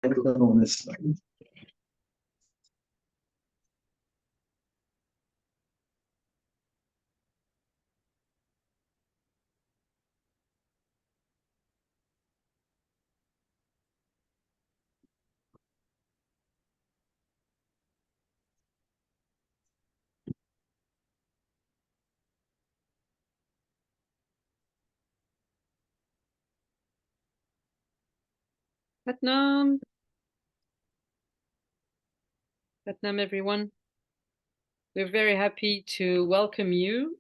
on this slide. Satnam. Satnam, everyone. We're very happy to welcome you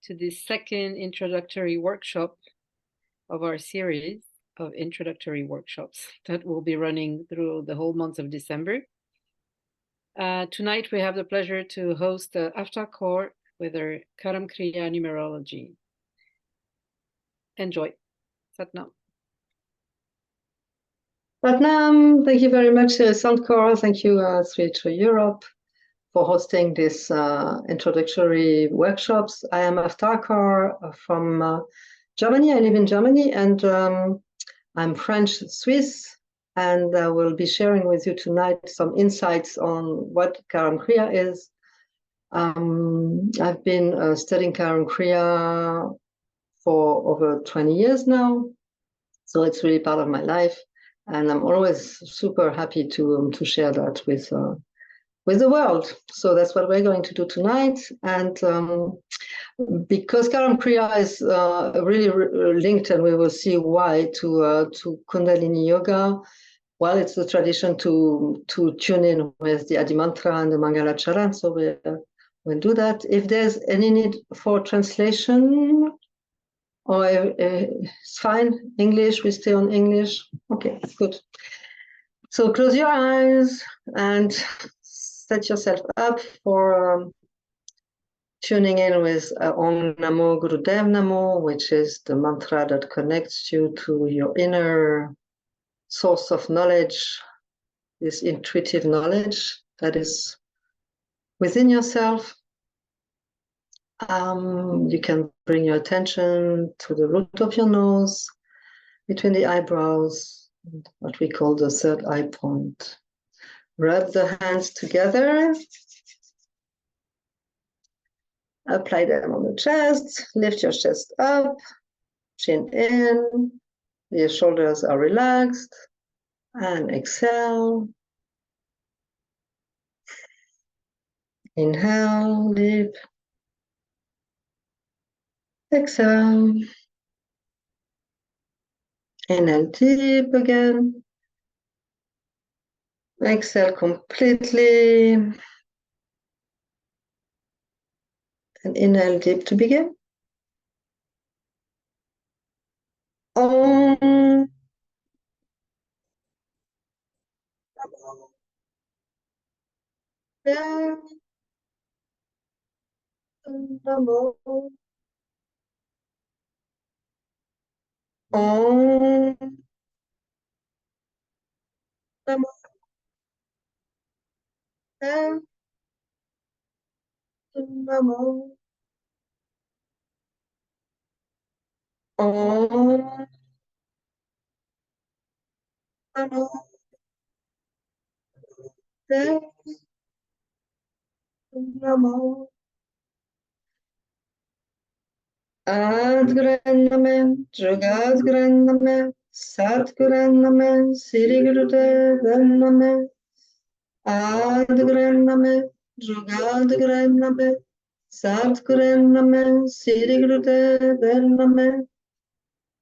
to this second introductory workshop of our series of introductory workshops that will be running through the whole month of December. Tonight, we have the pleasure to host Avtar Kaur with our Karam Kriya numerology. Enjoy. Satnam. Satnam, thank you very much, Avtar. Thank you, Switch Europe, for hosting this introductory workshops. I am Avtar Kaur from Germany. I live in Germany, and I'm French-Swiss, and I will be sharing with you tonight some insights on what Karam Kriya is. I've been studying Karam Kriya for over 20 years now, so it's really part of my life. And I'm always super happy to share that with the world. So that's what we're going to do tonight. And because Karam Kriya is really linked, and we will see why, to Kundalini Yoga. Well, it's the tradition to tune in with the Adi Mantra and the Mangalacharan. So we'll do that. If there's any need for translation, or it's fine, English, we stay on English. Okay, good. So close your eyes and set yourself up for tuning in with Om Namo Gurudev Namo, which is the mantra that connects you to your inner source of knowledge, this intuitive knowledge that is within yourself. You can bring your attention to the root of your nose, between the eyebrows, what we call the third eye point. Rub the hands together. Apply them on the chest. Lift your chest up, chin in. Your shoulders are relaxed. And exhale. Inhale, deep. Exhale. Inhale deep again. Exhale completely. And inhale deep to begin. Om. Namo. Om. Namo. Namo. Om. Namo. Namo. Adgraname, Jagadgraname, Satgraname, Siri Gurudevaname. Adgraname, Jagadgraname, Satgraname, Siri Gurudevaname.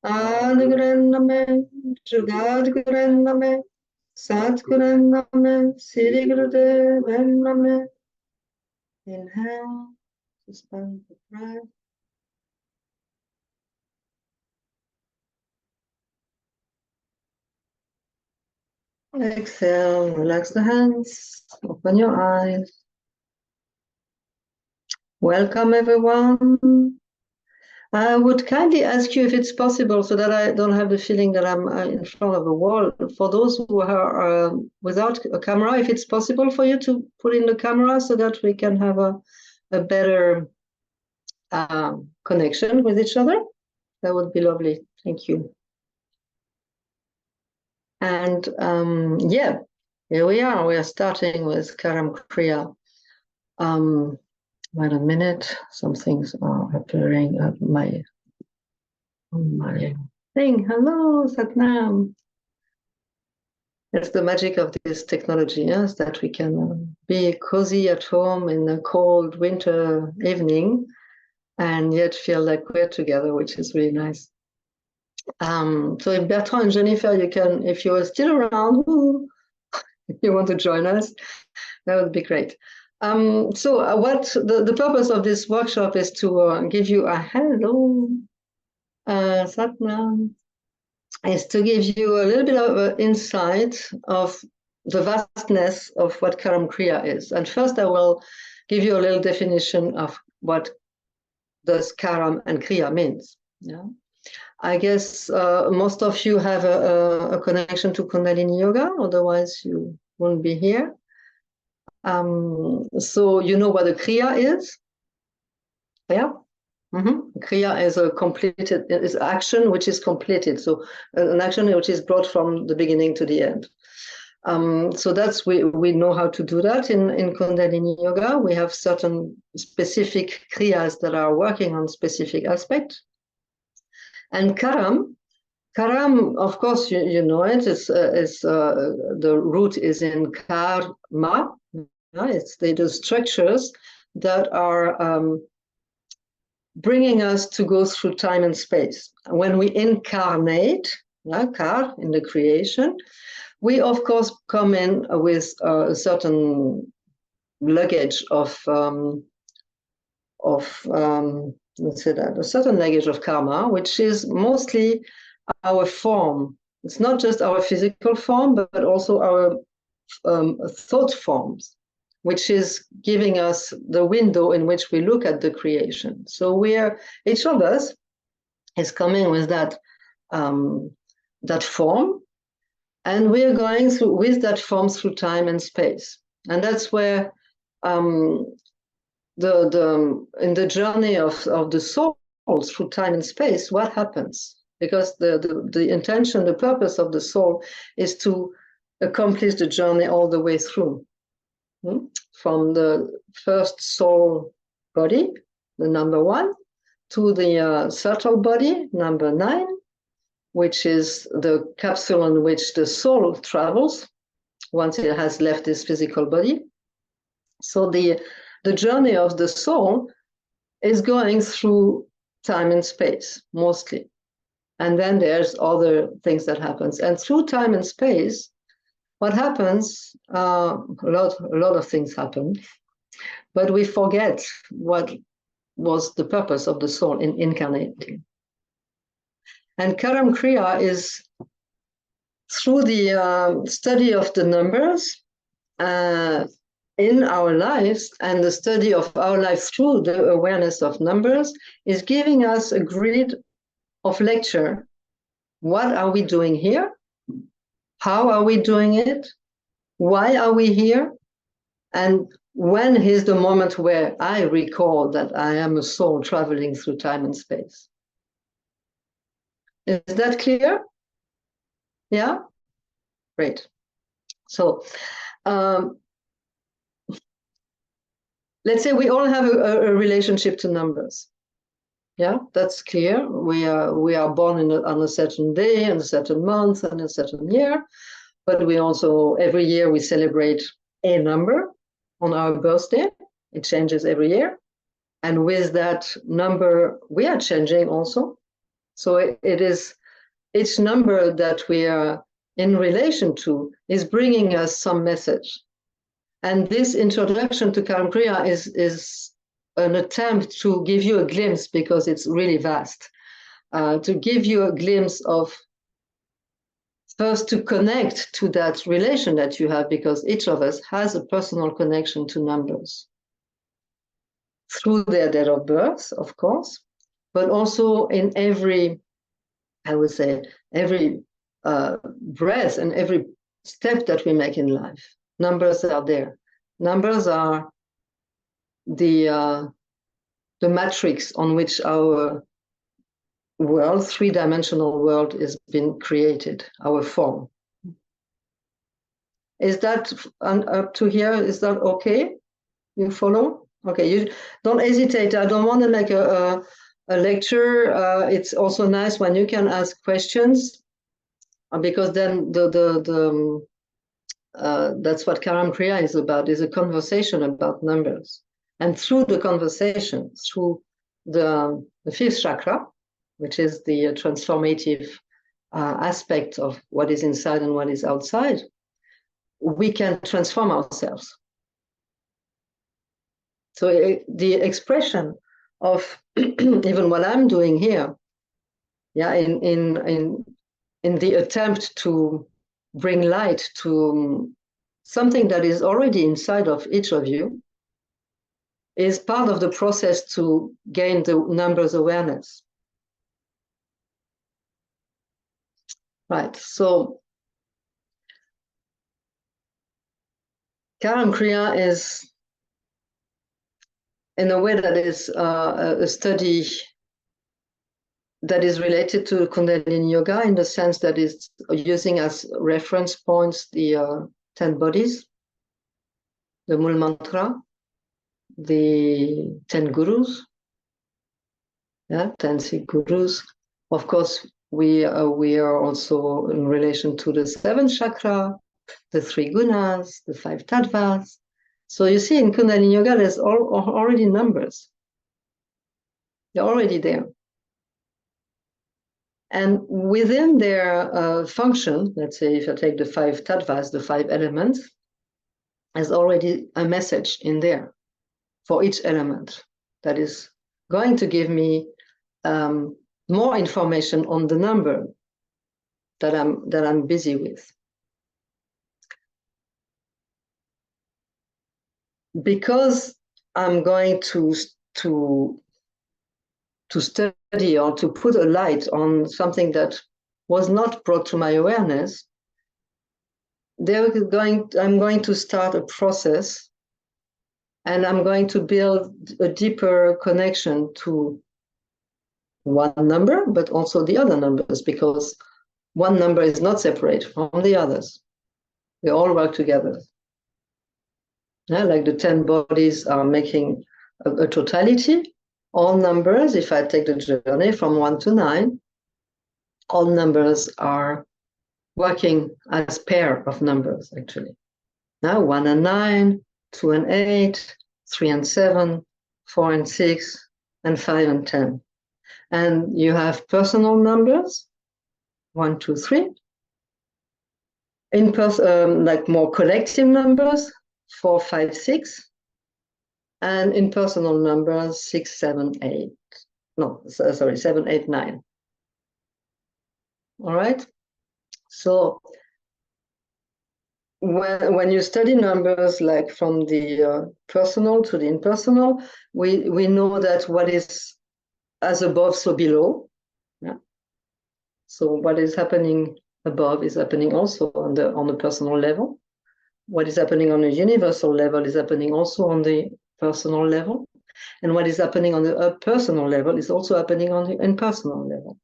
Adgraname, Jagadgraname, Satgraname, Siri Gurudevaname. Inhale, suspend the breath. Exhale, relax the hands, open your eyes. Welcome, everyone. I would kindly ask you if it's possible, so that I don't have the feeling that I'm in front of a wall. For those who are without a camera, if it's possible for you to put in the camera so that we can have a better connection with each other, that would be lovely. Thank you. And yeah, here we are. We are starting with Karam Kriya. Wait a minute. Some things are appearing at my thing. Hello, Satnam. It's the magic of this technology, yes, that we can be cozy at home in a cold winter evening and yet feel like we're together, which is really nice. So if Bertrand and Jennifer, you can, if you are still around, if you want to join us, that would be great. So what the purpose of this workshop is to give you a hello, Satnam, is to give you a little bit of insight of the vastness of what Karam Kriya is. And first I will give you a little definition of what does Karam and Kriya means. Yeah. I guess most of you have a connection to Kundalini Yoga, otherwise you wouldn't be here. So you know what a Kriya is? Yeah? Kriya is a completed, is action which is completed. So an action which is brought from the beginning to the end. So that's, we know how to do that in Kundalini Yoga. We have certain specific Kriyas that are working on specific aspects. And Karam, of course, you know it, the root is in karma. It's the structures that are bringing us to go through time and space. When we incarnate, kar, in the creation, we of course come in with a certain luggage of let's say that, a certain luggage of karma, which is mostly our form. It's not just our physical form, but also our thought forms, which is giving us the window in which we look at the creation. So each of us is coming with that form, and we're going through with that form through time and space. And that's where in the journey of the soul through time and space, what happens? Because the intention, the purpose of the soul is to accomplish the journey all the way through. From the first soul body, the number 1, to the subtle body, number 9, which is the capsule in which the soul travels once it has left this physical body. So the journey of the soul is going through time and space, mostly. And then there's other things that happens. And through time and space, what happens, a lot of things happen, but we forget what was the purpose of the soul in incarnating. And Karam Kriya is through the study of the numbers in our lives, and the study of our life through the awareness of numbers is giving us a grid of lecture. What are we doing here? How are we doing it? Why are we here? And when is the moment where I recall that I am a soul traveling through time and space? Is that clear? Yeah? Great. So let's say we all have a relationship to numbers. Yeah, that's clear. We are born on a certain day, in a certain month, and a certain year. But we also, every year, we celebrate a number on our birthday. It changes every year. And with that number, we are changing also. So it is each number that we are in relation to is bringing us some message. And this introduction to Karam Kriya is an attempt to give you a glimpse, because it's really vast, to give you a glimpse of, first, to connect to that relation that you have, because each of us has a personal connection to numbers through their date of birth, of course, but also in every, I would say, every breath and every step that we make in life. Numbers are there. Numbers are the matrix on which our world, three-dimensional world, is been created, our form. Is that up to here? Is that okay? You follow? Okay, you don't hesitate. I don't want to make a lecture. It's also nice when you can ask questions, because then that's what Karam Kriya is about, is a conversation about numbers. And through the conversation, through the fifth chakra, which is the transformative aspect of what is inside and what is outside, we can transform ourselves. So the expression of even what I'm doing here, yeah, in the attempt to bring light to something that is already inside of each of you, is part of the process to gain the numbers awareness. Right, so Karam Kriya is, in a way, that is a study that is related to Kundalini Yoga, in the sense that it's using as reference points the 10 bodies, the Mul Mantra, the 10 gurus, 10 Sikh gurus. Of course, we are also in relation to the 7th chakra, the 3 gunas, the 5 tattvas. So you see, in Kundalini Yoga, there's already numbers. They're already there. And within their function, let's say if I take the 5 tattvas, the 5 elements, there's already a message in there for each element that is going to give me more information on the number that I'm busy with. Because I'm going to study or to put a light on something that was not brought to my awareness, I'm going to start a process, and I'm going to build a deeper connection to one number, but also the other numbers, because one number is not separate from the others. They all work together. Yeah, like the 10 bodies are making a totality. All numbers, if I take the journey from 1 to 9, all numbers are working as pair of numbers, actually. Now 1 and 9, 2 and 8, 3 and 7, 4 and 6, and 5 and 10. And you have personal numbers, 1, 2, 3. Like more collective numbers, 4, 5, 6. And impersonal numbers, 6, 7, 8. No, sorry, 7, 8, 9. All right. So when you study numbers, like from the personal to the impersonal, we know that what is as above, so below. Yeah. So what is happening above is happening also on the personal level. What is happening on a universal level is happening also on the personal level. And what is happening on the personal level is also happening on the impersonal level.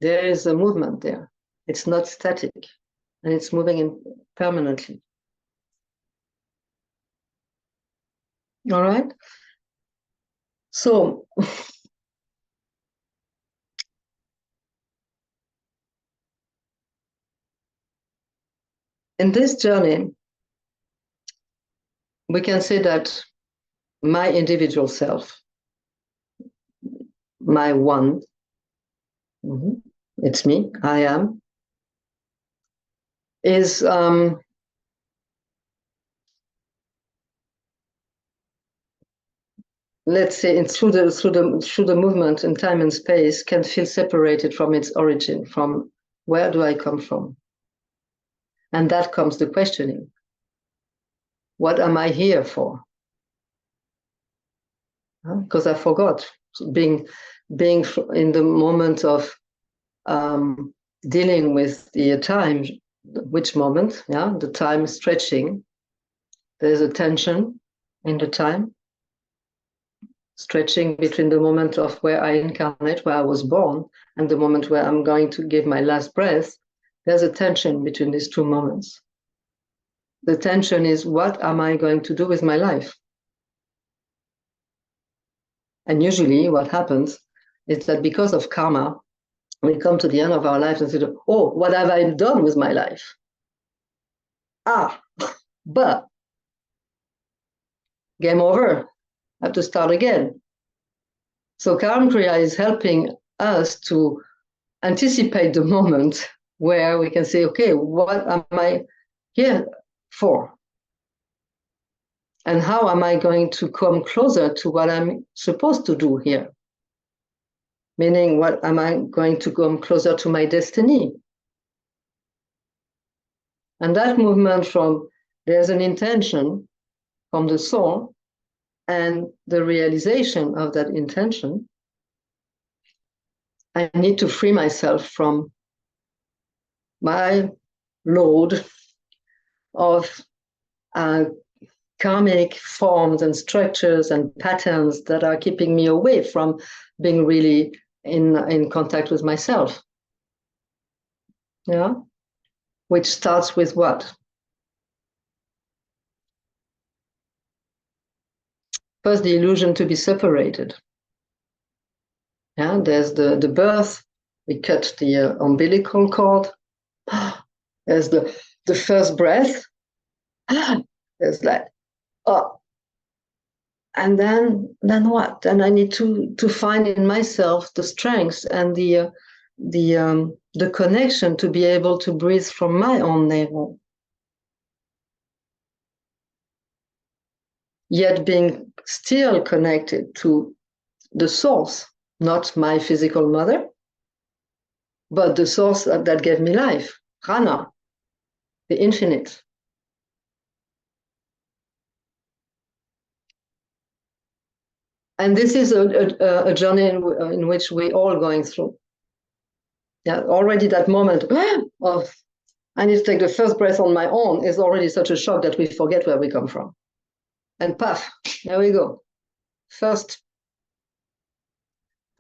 There is a movement there. It's not static, and it's moving permanently. All right? So, in this journey, we can say that my individual self, my one, it's me, I am, is let's say through the movement in time and space, can feel separated from its origin, from where do I come from? And that comes the questioning. What am I here for? Because I forgot, being in the moment of dealing with the time, which moment, the time stretching. There's a tension in the time, stretching between the moment of where I incarnate, where I was born, and the moment where I'm going to give my last breath. There's a tension between these two moments. The tension is, what am I going to do with my life? And usually what happens is that because of karma, we come to the end of our life and say, oh, what have I done with my life? But game over. I have to start again. So Karam Kriya is helping us to anticipate the moment where we can say, okay, what am I here for? And how am I going to come closer to what I'm supposed to do here? Meaning, what am I going to come closer to my destiny? And that movement from there's an intention from the soul and the realization of that intention, I need to free myself from my load of karmic forms and structures and patterns that are keeping me away from being really in contact with myself. Yeah? Which starts with what? First, the illusion to be separated. Yeah, there's the birth. We cut the umbilical cord. There's the first breath. There's that. Oh, and then what? Then I need to find in myself the strength and the connection to be able to breathe from my own navel, yet being still connected to the source, not my physical mother, but the source that gave me life, Rana, the infinite. And this is a journey in which we're all going through. Yeah, already that moment of I need to take the first breath on my own is already such a shock that we forget where we come from. And puff, there we go. First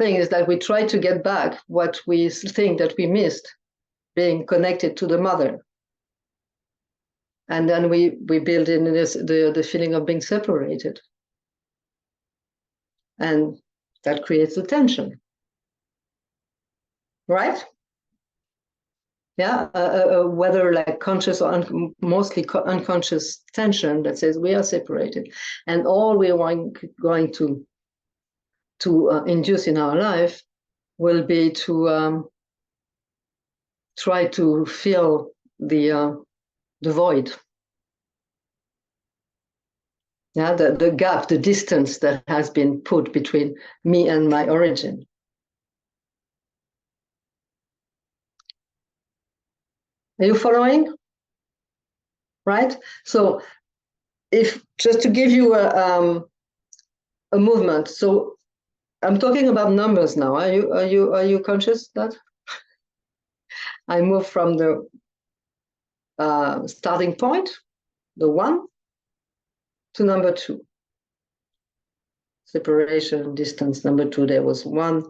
thing is that we try to get back what we think that we missed, being connected to the mother. And then we build in this, the feeling of being separated. And that creates the tension. Right? Yeah, whether like conscious or mostly unconscious tension that says we are separated. And all we are going to induce in our life will be to try to fill the void. Yeah, the gap, the distance that has been put between me and my origin. Are you following? Right? So if just to give you a movement, so I'm talking about numbers now. Are you conscious that I move from the starting point, the 1, to number 2. Separation, distance, number 2. There was one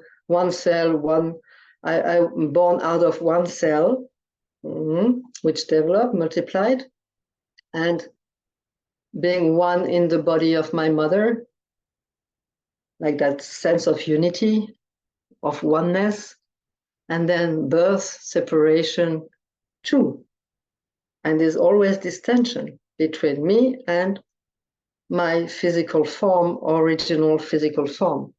cell, one. I'm born out of one cell, which developed, multiplied, and being one in the body of my mother, like that sense of unity, of oneness, and then birth, separation, 2. And there's always this tension between me and my physical form, original physical form,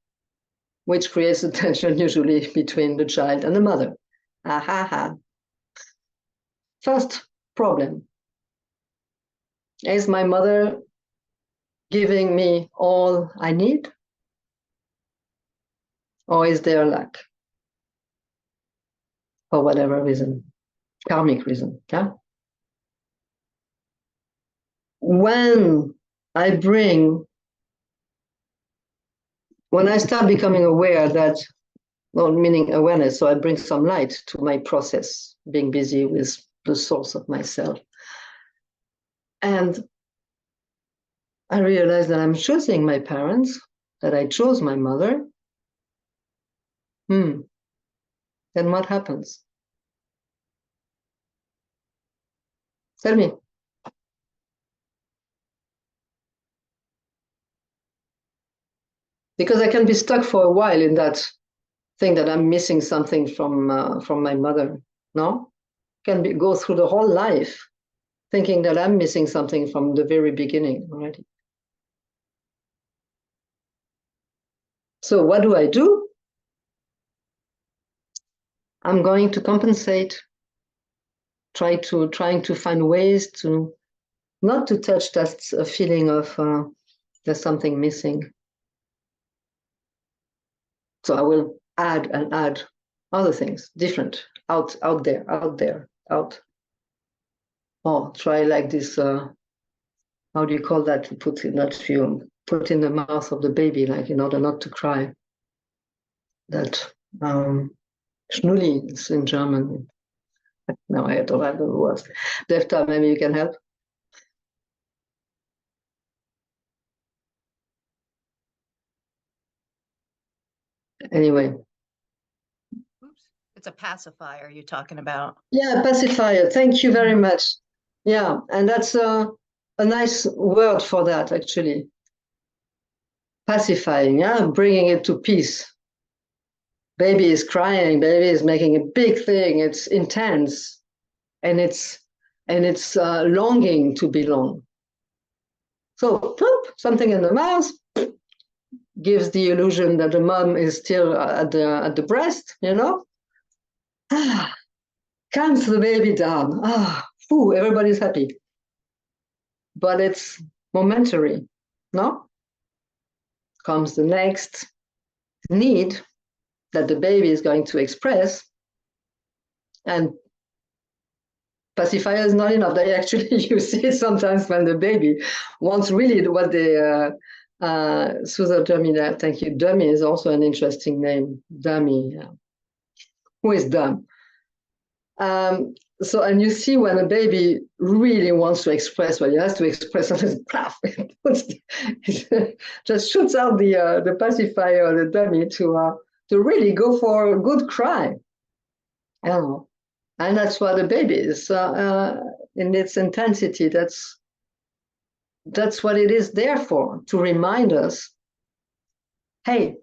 which creates a tension usually between the child and the mother. First problem. Is my mother giving me all I need? Or is there lack? For whatever reason, karmic reason, yeah? When I start becoming aware that, well, meaning awareness, so I bring some light to my process, being busy with the source of myself. And I realize that I'm choosing my parents, that I chose my mother. Then what happens? Tell me. Because I can be stuck for a while in that thing that I'm missing something from my mother. No, go through the whole life thinking that I'm missing something from the very beginning already. So what do? I'm going to compensate, trying to find ways to not to touch that feeling of there's something missing. So I will add and add other things, different, out there. Oh, try like this. How do you call that? To put in that film, put in the mouth of the baby, like in order not to cry. That Schnulli is in German. No, I don't have the words. Defta, maybe you can help. Anyway. It's a pacifier you're talking about. Yeah, pacifier. Thank you very much. Yeah, and that's a nice word for that, actually. Pacifying, yeah, bringing it to peace. Baby is crying, baby is making a big thing. It's intense, and it's longing to belong. So, poop, something in the mouth gives the illusion that the mom is still at the breast, you know. Calms the baby down. Everybody's happy. But it's momentary, no? Comes the next need that the baby is going to express, and pacifier is not enough. They actually, you see it sometimes when the baby wants really what they, Susan Dummy, thank you. Dummy is also an interesting name. Dummy, yeah. Who is dumb? So, and you see when a baby really wants to express what he has to express, something, it just shoots out the pacifier or the dummy to really go for a good cry. I don't know. And that's what the baby is in its intensity. That's what it is there for, to remind us, hey,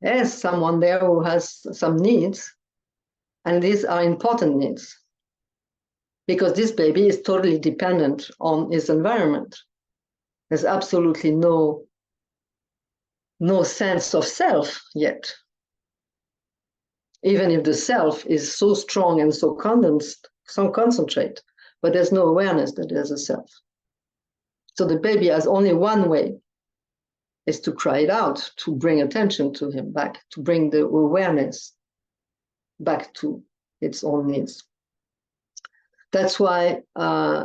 there's someone there who has some needs, and these are important needs. Because this baby is totally dependent on his environment. There's absolutely no sense of self yet. Even if the self is so strong and so condensed, so concentrate, but there's no awareness that there's a self. So the baby has only one way, is to cry it out, to bring attention to him back, to bring the awareness back to its own needs. That's why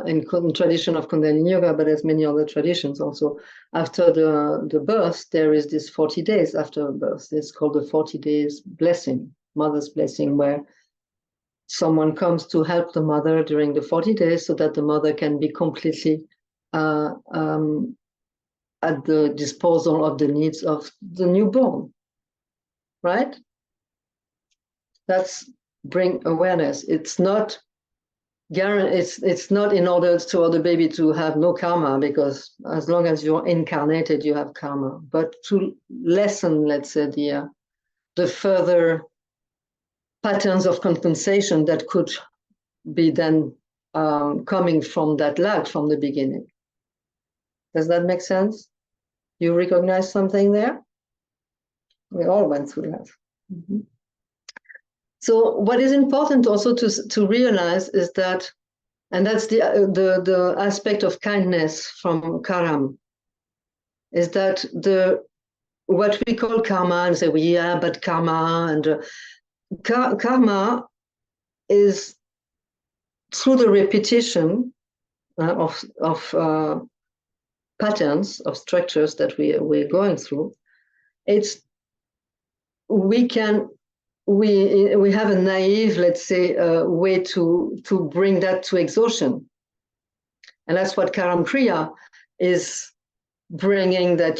in tradition of Kundalini Yoga, but there's many other traditions also, after the birth, there is this 40 days after birth. It's called the 40 days blessing, mother's blessing, where someone comes to help the mother during the 40 days so that the mother can be completely at the disposal of the needs of the newborn, right? That's bring awareness. It's not it's not in order for the baby to have no karma, because as long as you're incarnated, you have karma. But to lessen, let's say, the further patterns of compensation that could be then coming from that lag from the beginning. Does that make sense? You recognize something there? We all went through that. Mm-hmm. So what is important also to realize is that, and that's the aspect of kindness from Karam, is that what we call karma, and say, well, yeah, but karma, and karma is through the repetition of patterns, of structures that we're going through. We have a naive, let's say, way to bring that to exhaustion. And that's what Karam Kriya is bringing, that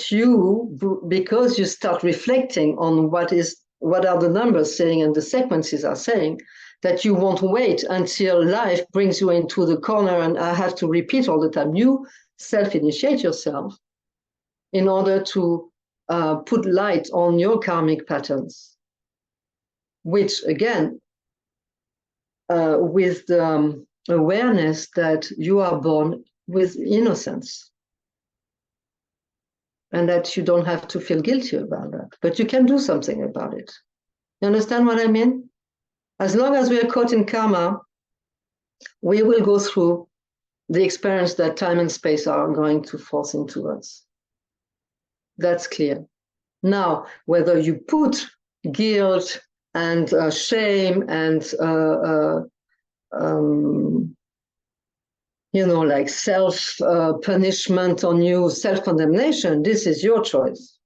because you start reflecting on what are the numbers saying and the sequences are saying, that you won't wait until life brings you into the corner and I have to repeat all the time. You self-initiate yourself in order to put light on your karmic patterns, which again, with the awareness that you are born with innocence and that you don't have to feel guilty about that, but you can do something about it. You understand what I mean? As long as we are caught in karma, we will go through the experience that time and space are going to force into us. That's clear. Now, whether you put guilt and shame and like self-punishment on you, self-condemnation, this is your choice.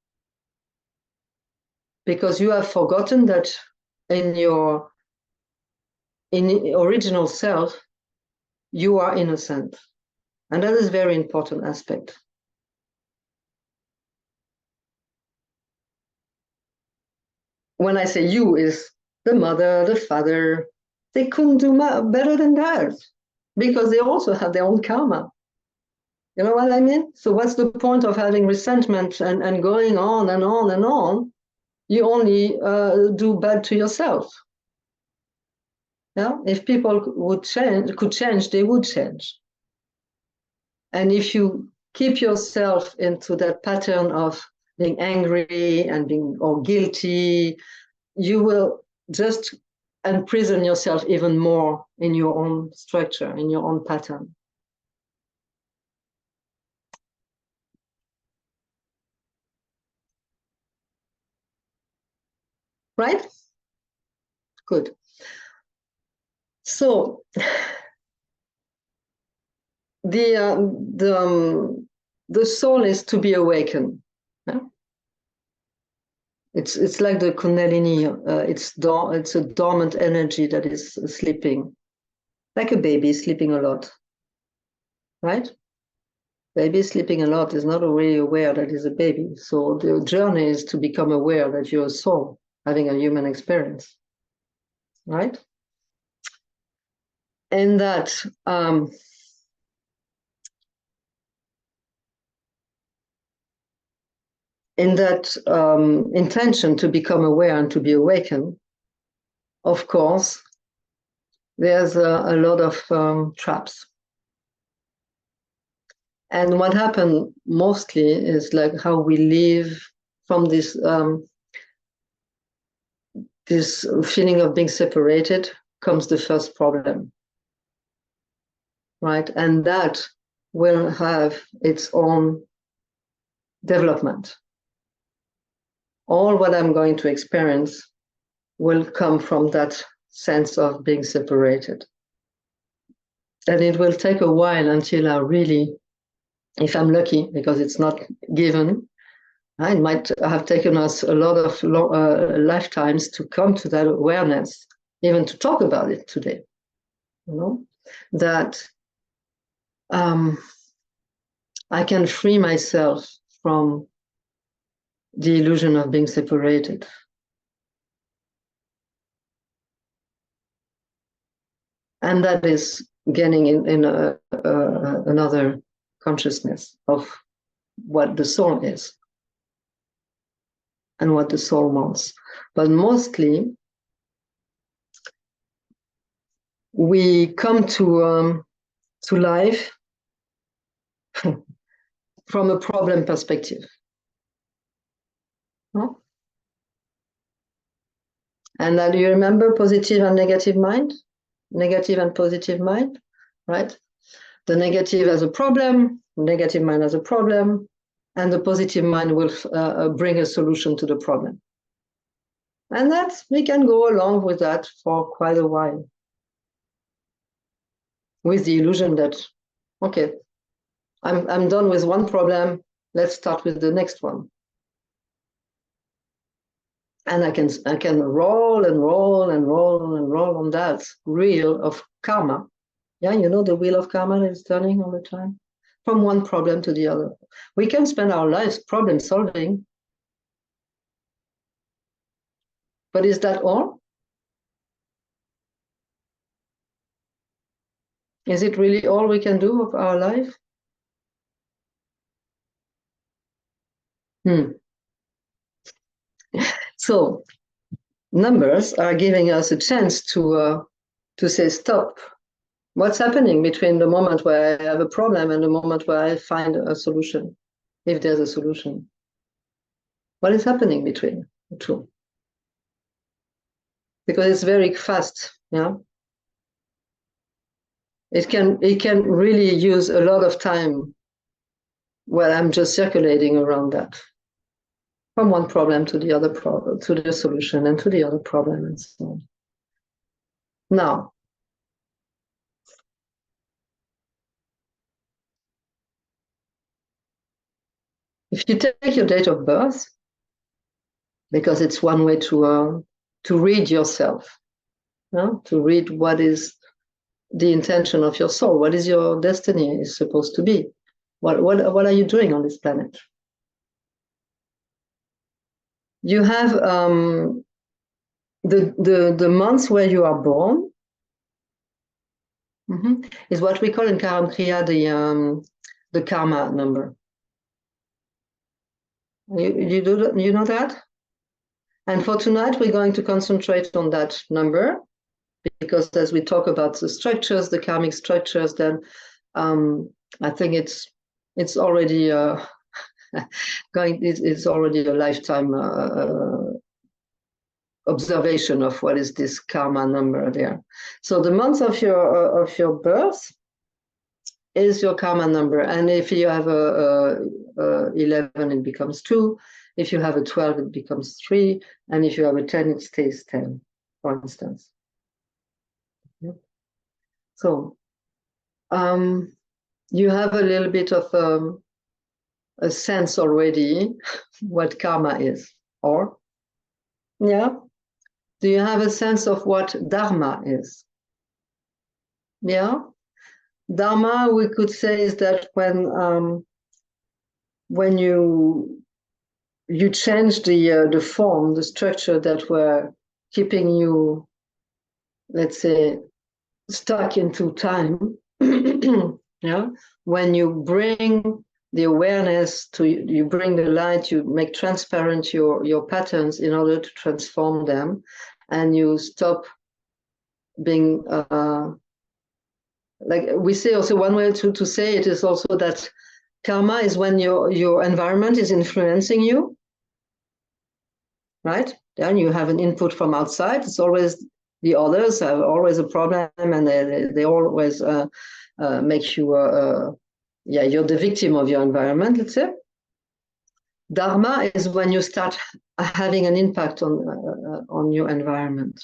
Because you have forgotten that in your original self, you are innocent. And that is a very important aspect. When I say you, is the mother, the father, they couldn't do better than that because they also have their own karma. You know what I mean? So what's the point of having resentment and going on and on and on? You only do bad to yourself. Yeah? If people could change, they would change. And if you keep yourself into that pattern of being angry and being or guilty, you will just imprison yourself even more in your own structure, in your own pattern. Right? Good. So the soul is to be awakened. Yeah? It's like the Kundalini. It's a dormant energy that is sleeping, like a baby sleeping a lot. Right? Baby sleeping a lot is not really aware that he's a baby. So the journey is to become aware that you're a soul having a human experience. Right? And that intention to become aware and to be awakened, of course, there's a lot of traps. And what happened mostly is like how we live from this feeling of being separated comes the first problem. Right? And that will have its own development. All what I'm going to experience will come from that sense of being separated. And it will take a while until I really, if I'm lucky, because it's not given, it might have taken us a lot of lifetimes to come to that awareness, even to talk about it today. You know, that I can free myself from the illusion of being separated. And that is getting in another consciousness of what the soul is and what the soul wants. But mostly, we come to life from a problem perspective. No? And do you remember positive and negative mind? Negative and positive mind, right? The negative as a problem, negative mind as a problem, and the positive mind will bring a solution to the problem. And that we can go along with that for quite a while, with the illusion that, okay, I'm done with one problem, let's start with the next one. And I can roll and roll and roll and roll on that wheel of karma. Yeah, you know the wheel of karma is turning all the time, from one problem to the other. We can spend our lives problem solving. But is that all? Is it really all we can do of our life? So numbers are giving us a chance to say stop. What's happening between the moment where I have a problem and the moment where I find a solution, if there's a solution? What is happening between the two? Because it's very fast, yeah. It can really use a lot of time while I'm just circulating around that, from one problem to the other problem, to the solution, and to the other problem, and so on. Now, if you take your date of birth, because it's one way to read yourself, to read what is the intention of your soul, what is your destiny is supposed to be, what are you doing on this planet? You have the months where you are born is what we call in Karam Kriya the karma number. You know that? And for tonight, we're going to concentrate on that number, because as we talk about the structures, the karmic structures, then I think it's already it's already a lifetime observation of what is this karma number there. So the month of your birth is your karma number, and if you have a 11, it becomes 2. If you have a 12, it becomes 3, and if you have a 10, it stays 10, for instance. Yeah. So you have a little bit of a sense already what karma is, or yeah. Do you have a sense of what dharma is? Yeah. Dharma, we could say, is that when you change the form, the structure that were keeping you, let's say, stuck into time, yeah. When you bring the awareness you bring the light, you make transparent your patterns in order to transform them, and you stop being like we say. Also, one way to say it is also that karma is when your environment is influencing you, right? Then you have an input from outside. It's always the others have always a problem, and they always make you you're the victim of your environment, let's say. Dharma is when you start having an impact on your environment.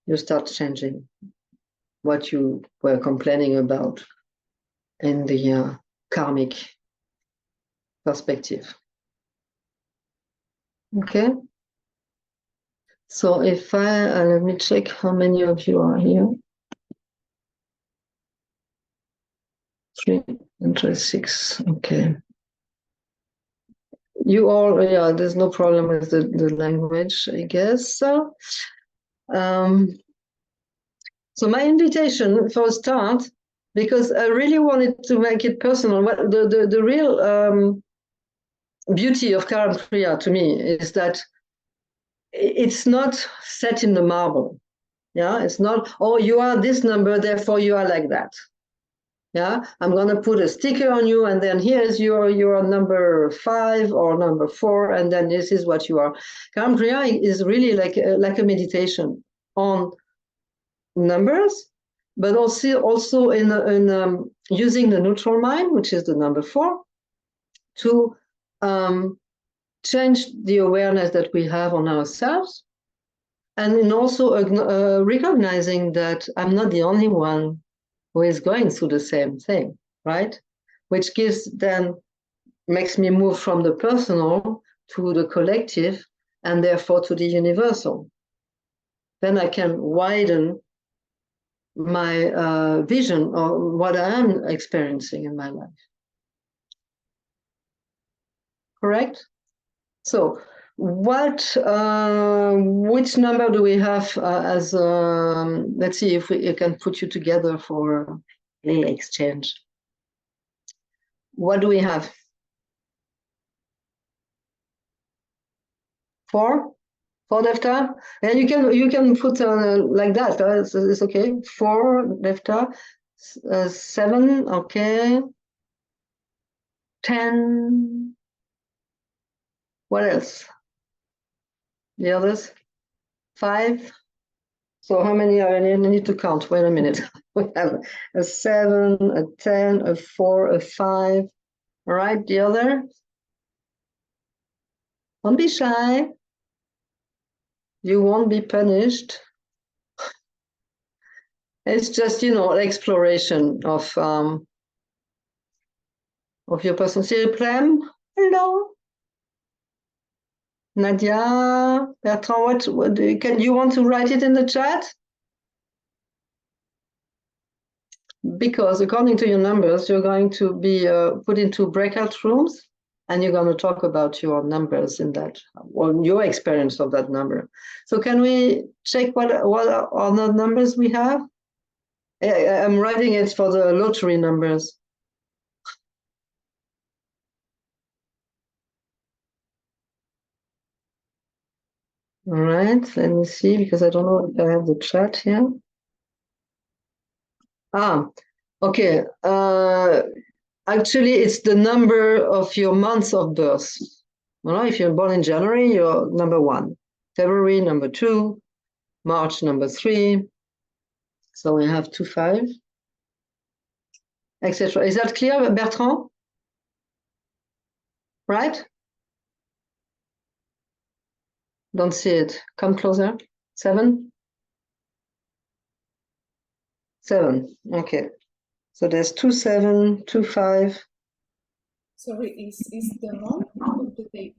You start changing what you were complaining about in the karmic perspective. Okay. So if let me check how many of you are here. 3 and 6. Okay. You all, yeah, there's no problem with the language, I guess. So my invitation for a start, because I really wanted to make it personal, the real beauty of Karam Kriya to me is that it's not set in the marble. Yeah, it's not, oh, you are this number, therefore you are like that. Yeah, I'm going to put a sticker on you, and then here's your number 5 or number 4, and then this is what you are. Karam Kriya is really like a meditation on numbers, but also in using the neutral mind, which is the number 4, to change the awareness that we have on ourselves, and in also recognizing that I'm not the only one who is going through the same thing, right? Which makes me move from the personal to the collective, and therefore to the universal. Then I can widen my vision of what I am experiencing in my life. Correct? So which number do we have as, let's see if we can put you together for a little exchange. What do we have? 4? 4 Avtar? And you can put like that, it's okay. 4 Avtar, 7, okay. 10. What else? The others? 5. So how many are I need to count? Wait a minute. We have a 7, a 10, a 4, a 5. All right, the other? Don't be shy. You won't be punished. It's just, exploration of your person. Cyril Prem, hello. Nadia, Bertrand, what you want to write it in the chat? Because according to your numbers, you're going to be put into breakout rooms, and you're going to talk about your numbers in that, or your experience of that number. So can we check what are the numbers we have? I'm writing it for the lottery numbers. All right, let me see, because I don't know if I have the chat here. Okay. Actually, it's the number of your months of birth. If you're born in January, you're number 1. February, number 2. March, number 3. So we have 2, 5, etc. Is that clear, Bertrand? Right? Don't see it. Come closer. 7? 7. Okay. So there's 2, 7, 2, 5. Sorry, is the month or the day?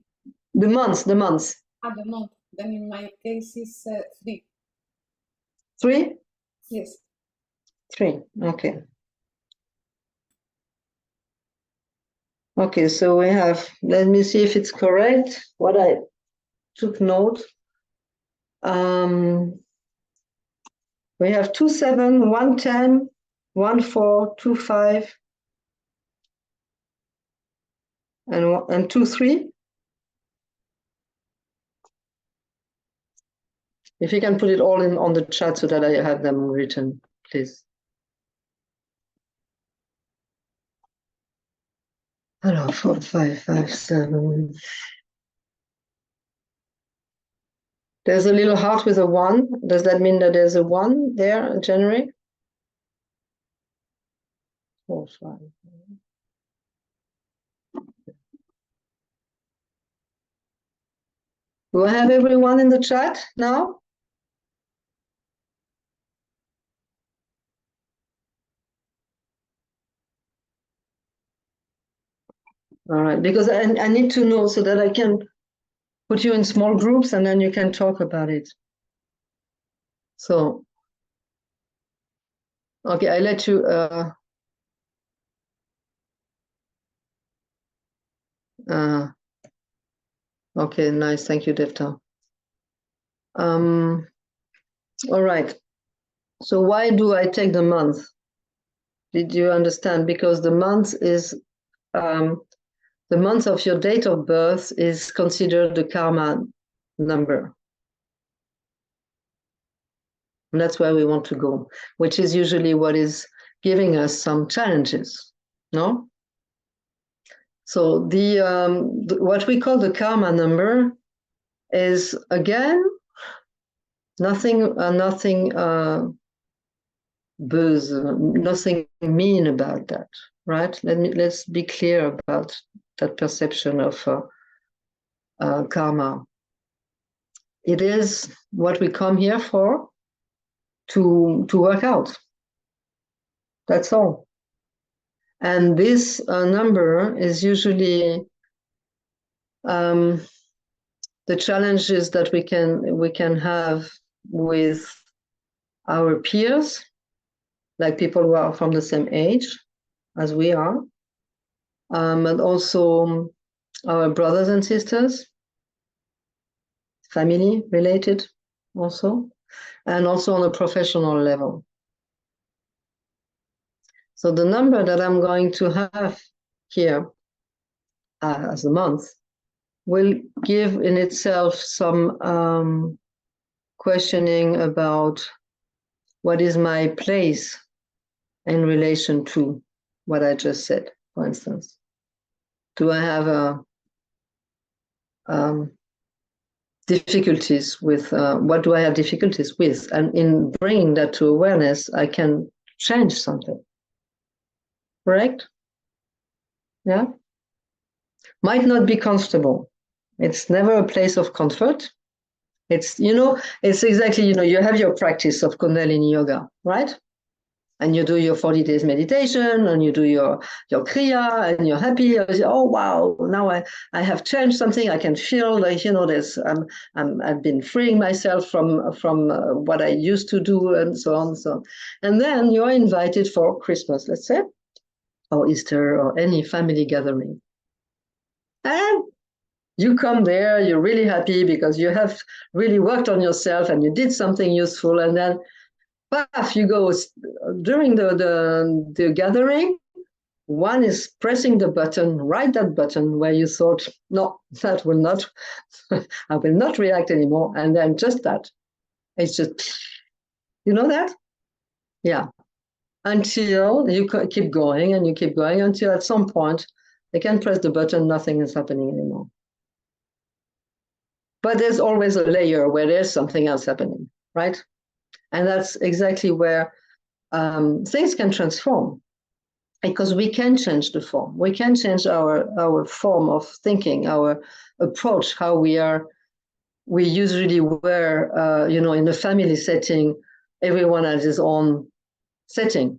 The months. The month. Then in my case is 3. 3? Yes. 3. Okay. Okay, so we have, let me see if it's correct, what I took note. We have 2, 7, 1, 10, 1, 4, 2, 5, and 2, 3. If you can put it all in on the chat so that I have them written, please. Alors, 4, 5, 5, 7. There's a little heart with a 1. Does that mean that there's a 1 there in January? 4, 5. Do I have everyone in the chat now? All right, because I need to know so that I can put you in small groups and then you can talk about it. So, okay, I let you. Okay, nice. Thank you, Devta. All right. So why do I take the month? Did you understand? Because the month is the month of your date of birth is considered the karma number. And that's where we want to go, which is usually what is giving us some challenges, no? So what we call the karma number is, again, nothing buzz, nothing mean about that, right? Let's be clear about that perception of karma. It is what we come here for, to work out. That's all. And this number is usually the challenges that we can have with our peers, like people who are from the same age as we are, and also our brothers and sisters, family related also, and also on a professional level. So the number that I'm going to have here as a month will give in itself some questioning about what is my place in relation to what I just said, for instance. Do I have difficulties with, what do I have difficulties with? And in bringing that to awareness, I can change something. Correct? Yeah? Might not be comfortable. It's never a place of comfort. It's, it's exactly, you have your practice of Kundalini Yoga, right? And you do your 40 days meditation and you do your Kriya and you're happy. You say, oh, wow, now I have changed something. I can feel like, there's, I've been freeing myself from what I used to do and so on and so on. And then you're invited for Christmas, let's say, or Easter or any family gathering. And you come there, you're really happy because you have really worked on yourself and you did something useful. And then, paf, you go during the gathering, one is pressing the button, right that button where you thought, no, that will not, I will not react anymore. And then just that, it's just, you know that? Yeah. Until you keep going and you keep going until at some point, they can press the button, nothing is happening anymore. But there's always a layer where there's something else happening, right? And that's exactly where things can transform, because we can change the form. We can change our form of thinking, our approach, how we usually were, in a family setting, everyone has his own setting.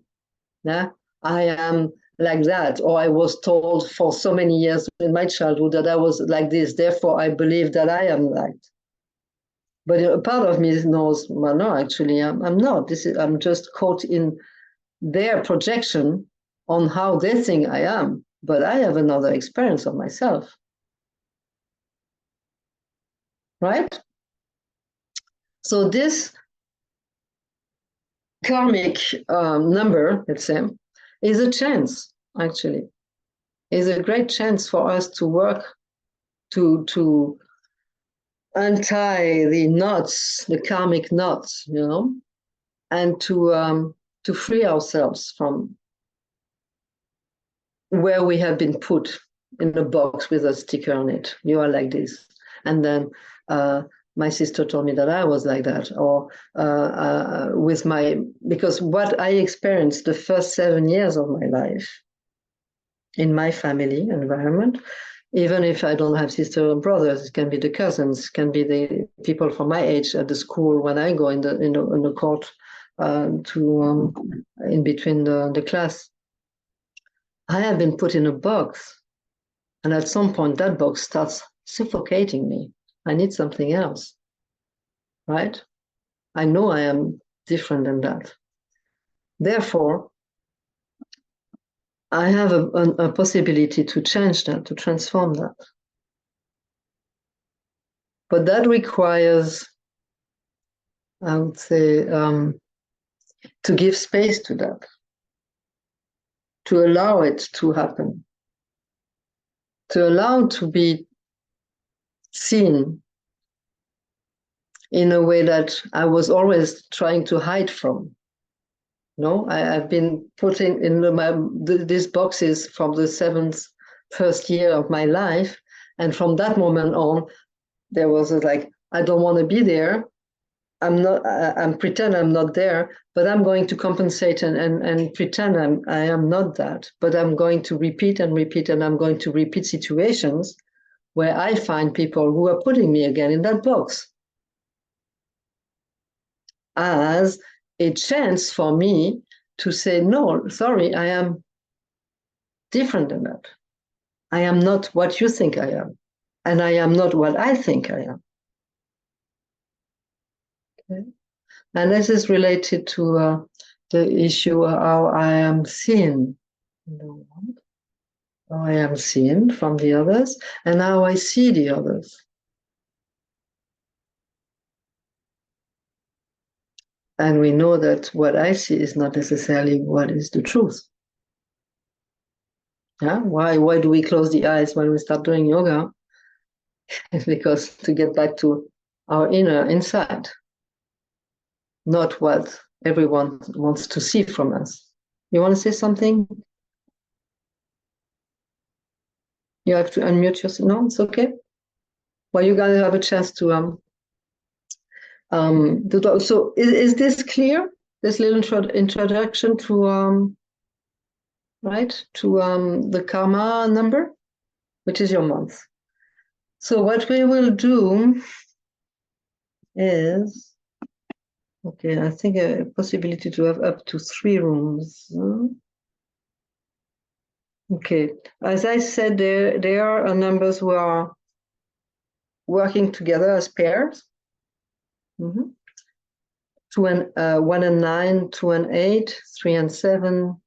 Yeah, I am like that, or I was told for so many years in my childhood that I was like this, therefore I believe that I am like. But a part of me knows, well, no, actually, I'm not. I'm just caught in their projection on how they think I am. But I have another experience of myself. Right? So this karmic number, let's say, is a chance, actually. Is a great chance for us to work to untie the knots, the karmic knots, and to free ourselves from where we have been put in a box with a sticker on it. You are like this. And then my sister told me that I was like that, or because what I experienced the first 7 years of my life in my family environment, even if I don't have sisters and brothers, it can be the cousins, it can be the people from my age at the school when I go in the court in between the class. I have been put in a box, and at some point that box starts suffocating me. I need something else, right? I know I am different than that. Therefore, I have a possibility to change that, to transform that. But that requires, I would say, to give space to that, to allow it to happen, to allow it to be seen in a way that I was always trying to hide from. I've been putting in these boxes from the first year of my life. And from that moment on, there was like, I don't want to be there. I'm pretend I'm not there, but I'm going to compensate and pretend I am not that. But I'm going to repeat and repeat, and I'm going to repeat situations where I find people who are putting me again in that box as a chance for me to say, no, sorry, I am different than that. I am not what you think I am, and I am not what I think I am. Okay? And this is related to the issue of how I am seen in the world, how I am seen from the others, and how I see the others. And we know that what I see is not necessarily what is the truth. Yeah? Why do we close the eyes when we start doing yoga? It's because to get back to our inner inside, not what everyone wants to see from us. You want to say something? You have to unmute yourself. No, it's okay. Well, you're going to have a chance to talk. So is this clear? This little introduction to right to the karma number, which is your month. So what we will do is, okay, I think a possibility to have up to 3 rooms. Okay, as I said, there are numbers who are working together as pairs. 2 and 1 and 9, 2 and 8, 3 and 7,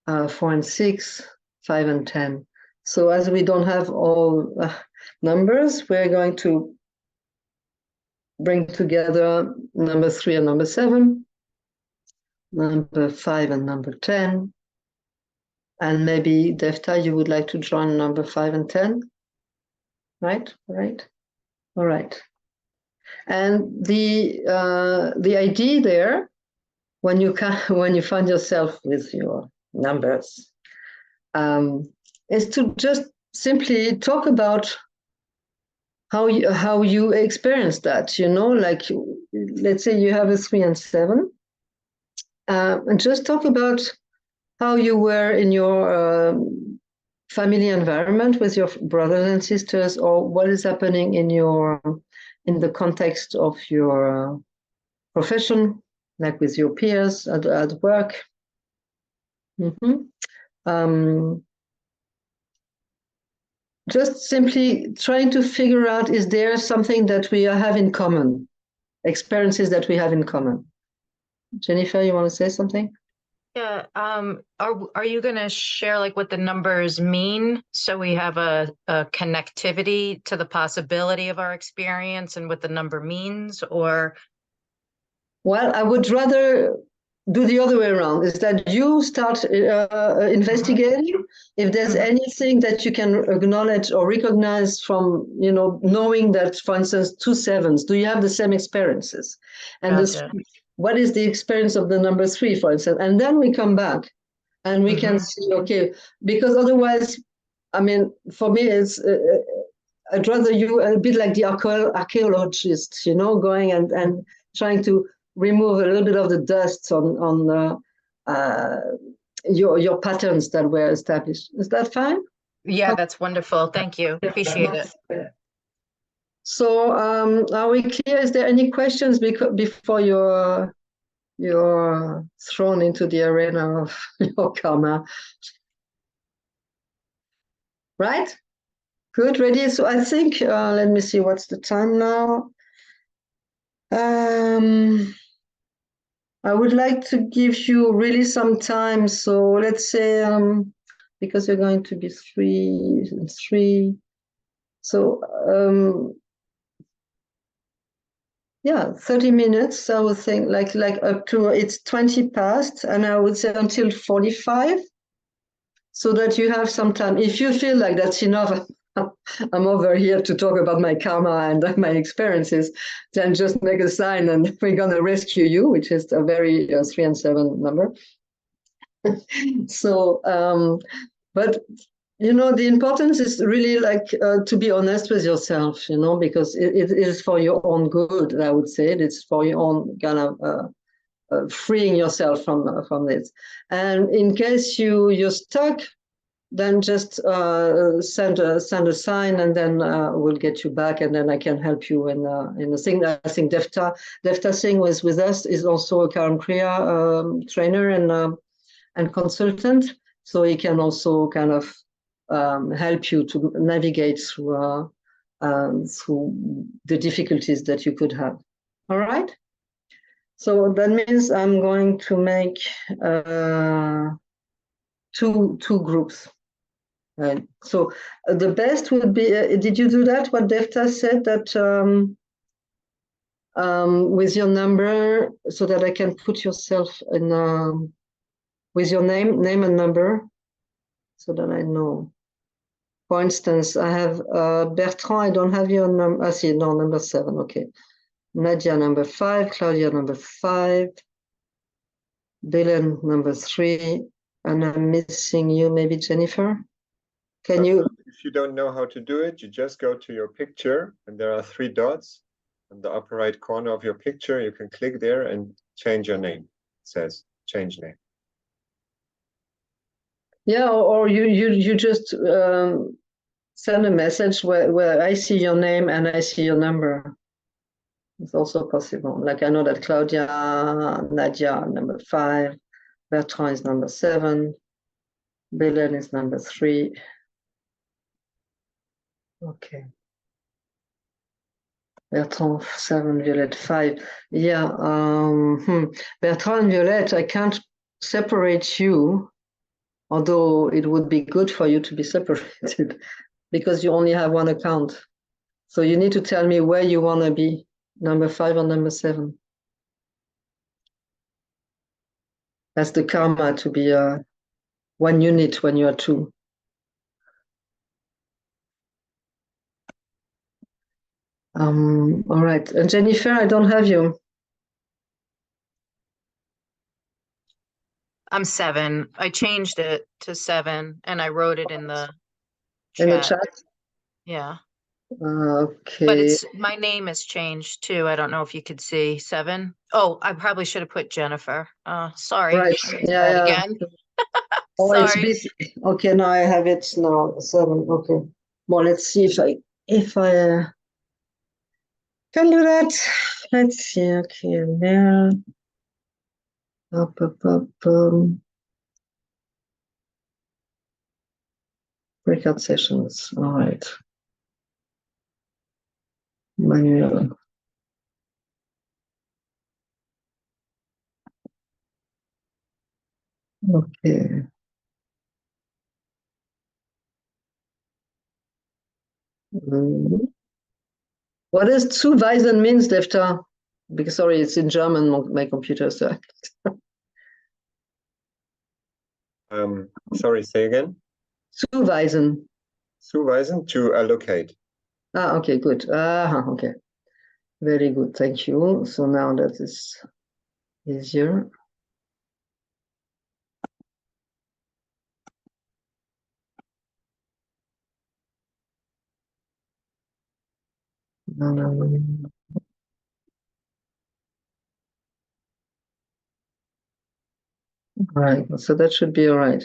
4 and 6, 5 and 10. So as we don't have all numbers, we're going to bring together number 3 and number 7, number 5 and number 10. And maybe, Devta, you would like to join number 5 and 10? Right? Right? All right. And the idea there, when you find yourself with your numbers, is to just simply talk about how you experience that. Like, let's say you have a 3 and 7, and just talk about how you were in your family environment with your brothers and sisters, or what is happening in the context of your profession, like with your peers at work. Just simply trying to figure out, is there something that we have in common, experiences that we have in common? Jennifer, you want to say something? Yeah. Are you going to share like what the numbers mean, so we have a connectivity to the possibility of our experience and what the number means? Or well, I would rather do the other way around, is that you start investigating if there's anything that you can acknowledge or recognize from, knowing that, for instance, 2 7s, do you have the same experiences? And what is the experience of the number 3, for instance? And then we come back and we can see, okay, because otherwise, I mean, for me, it's, I'd rather you, a bit like the archaeologist, going and trying to remove a little bit of the dust on your patterns that were established. Is that fine? Yeah, that's wonderful. Thank you. Appreciate it. So are we clear? Is there any questions before you're thrown into the arena of your karma? Right? Good, ready? So I think, let me see, what's the time now? I would like to give you really some time. So let's say, because you're going to be 3. So, yeah, 30 minutes, I would think, like up to, it's 20 past, and I would say until 45, so that you have some time. If you feel like that's enough, I'm over here to talk about my karma and my experiences, then just make a sign and we're going to rescue you, which is a very 3 and 7 number. So, but, the importance is really like to be honest with yourself, because it is for your own good, I would say. It's for your own kind of freeing yourself from this. And in case you're stuck, then just send a sign, and then we'll get you back, and then I can help you in the thing. I think Devta Singh was with us, is also a Karam Kriya trainer and consultant, so he can also kind of help you to navigate through the difficulties that you could have. All right. So that means I'm going to make two groups. Right. So the best would be, did you do that? What Devta said, that with your number so that I can put yourself in with your name and number so that I know. For instance, I have Bertrand, I don't have your number. I see, no, number 7, okay. Nadia, number 5, Claudia, number 5, Dylan, number 3, and I'm missing you, maybe Jennifer. Can you? If you don't know how to do it, you just go to your picture and there are 3 dots in the upper right corner of your picture. You can click there and change your name. It says change name. Yeah, or you just send a message where I see your name and I see your number. It's also possible. Like I know that Claudia, Nadia, number 5, Bertrand is number 7, Belen is number 3. Okay. Bertrand 7, Violette 5. Yeah. Bertrand and Violette, I can't separate you, although it would be good for you to be separated because you only have one account. So you need to tell me where you want to be, number 5 or number 7. That's the karma to be 1 unit when you are 2. All right. And Jennifer, I don't have you. I'm 7. I changed it to 7 and I wrote it in the In the chat. chat? Yeah. Okay. But it's my name has changed too. I don't know if you could see 7. Oh, I probably should have put Jennifer. Sorry. Right. I did Yeah, that yeah. again. Oh, it's Sorry. busy. Okay, now I have it now. 7. Okay. Well, let's see if I can do that. Let's see. Okay, there. Up. Breakout sessions. All right. Manual. Okay. What does zuweisen means, Defta? Because sorry, it's in German, my computer, so. Sorry, say again. Zuweisen. Zuweisen, to allocate. Ah, okay, good. Okay. Very good, thank you. So now that is easier. Right, so that should be all right.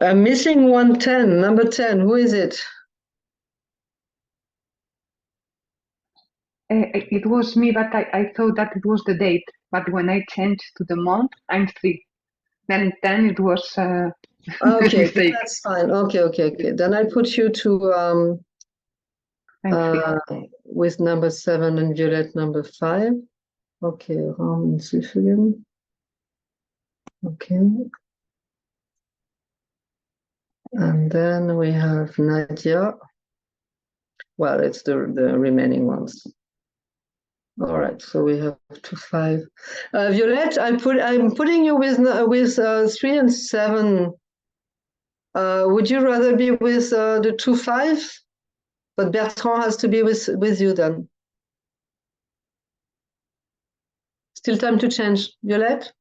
I'm missing 110, number 10. Who is it? It was me, but I thought that it was the date. But when I changed to the month, I'm 3. Then it was Okay, mistake. that's fine. Okay. Then I put you to I'm 3. with number 7 and Violette number 5. Okay, Raum hinzufügen. Okay. And then we have Nadia. Well, it's the remaining ones. All right, so we have 2, 5. Violette, I'm putting you with 3 and 7. Would you rather be with the 2, 5? But Bertrand has to be with you then. Still time to change. Violette?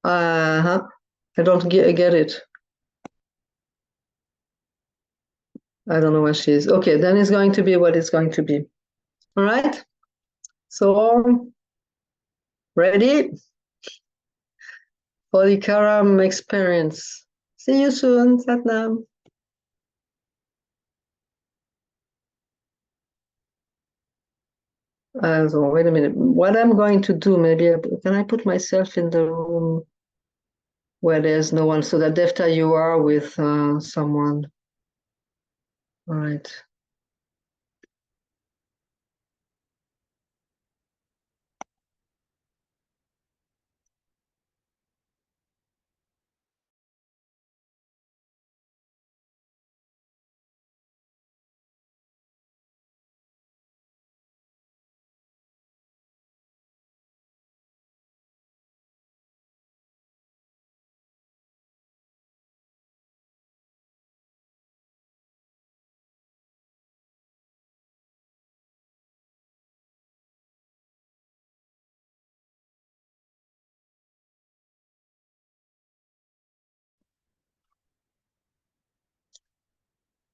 I don't get it. I don't know where she is. Okay, then it's going to be what it's going to be. All right. So, ready for the Karam experience. See you soon, Satnam. So wait a minute. What I'm going to do, maybe can I put myself in the room where there's no one, so that Defta you are with someone. All right.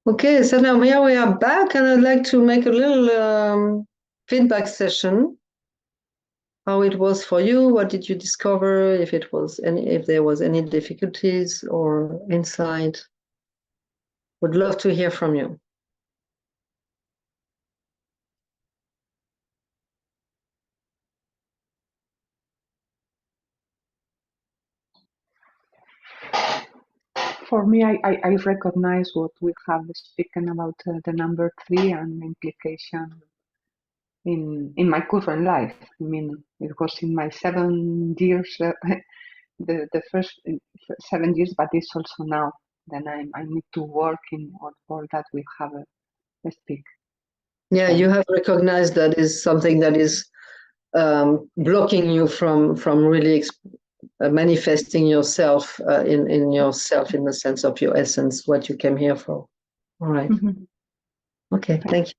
Okay, so now here we are back, and I'd like to make a little feedback session. How it was for you? What did you discover? If there was any difficulties or insight, would love to hear from you. For me, I recognize what we have spoken about the number 3 and the implication in my current life. I mean, it was in my 7 years, the first 7 years, but it's also now. Then I need to work in all that we have speak. Yeah, you have recognized that is something that is blocking you from really manifesting yourself in yourself, in the sense of your essence, what you came here for. All right. Mm-hmm. Okay, thank you.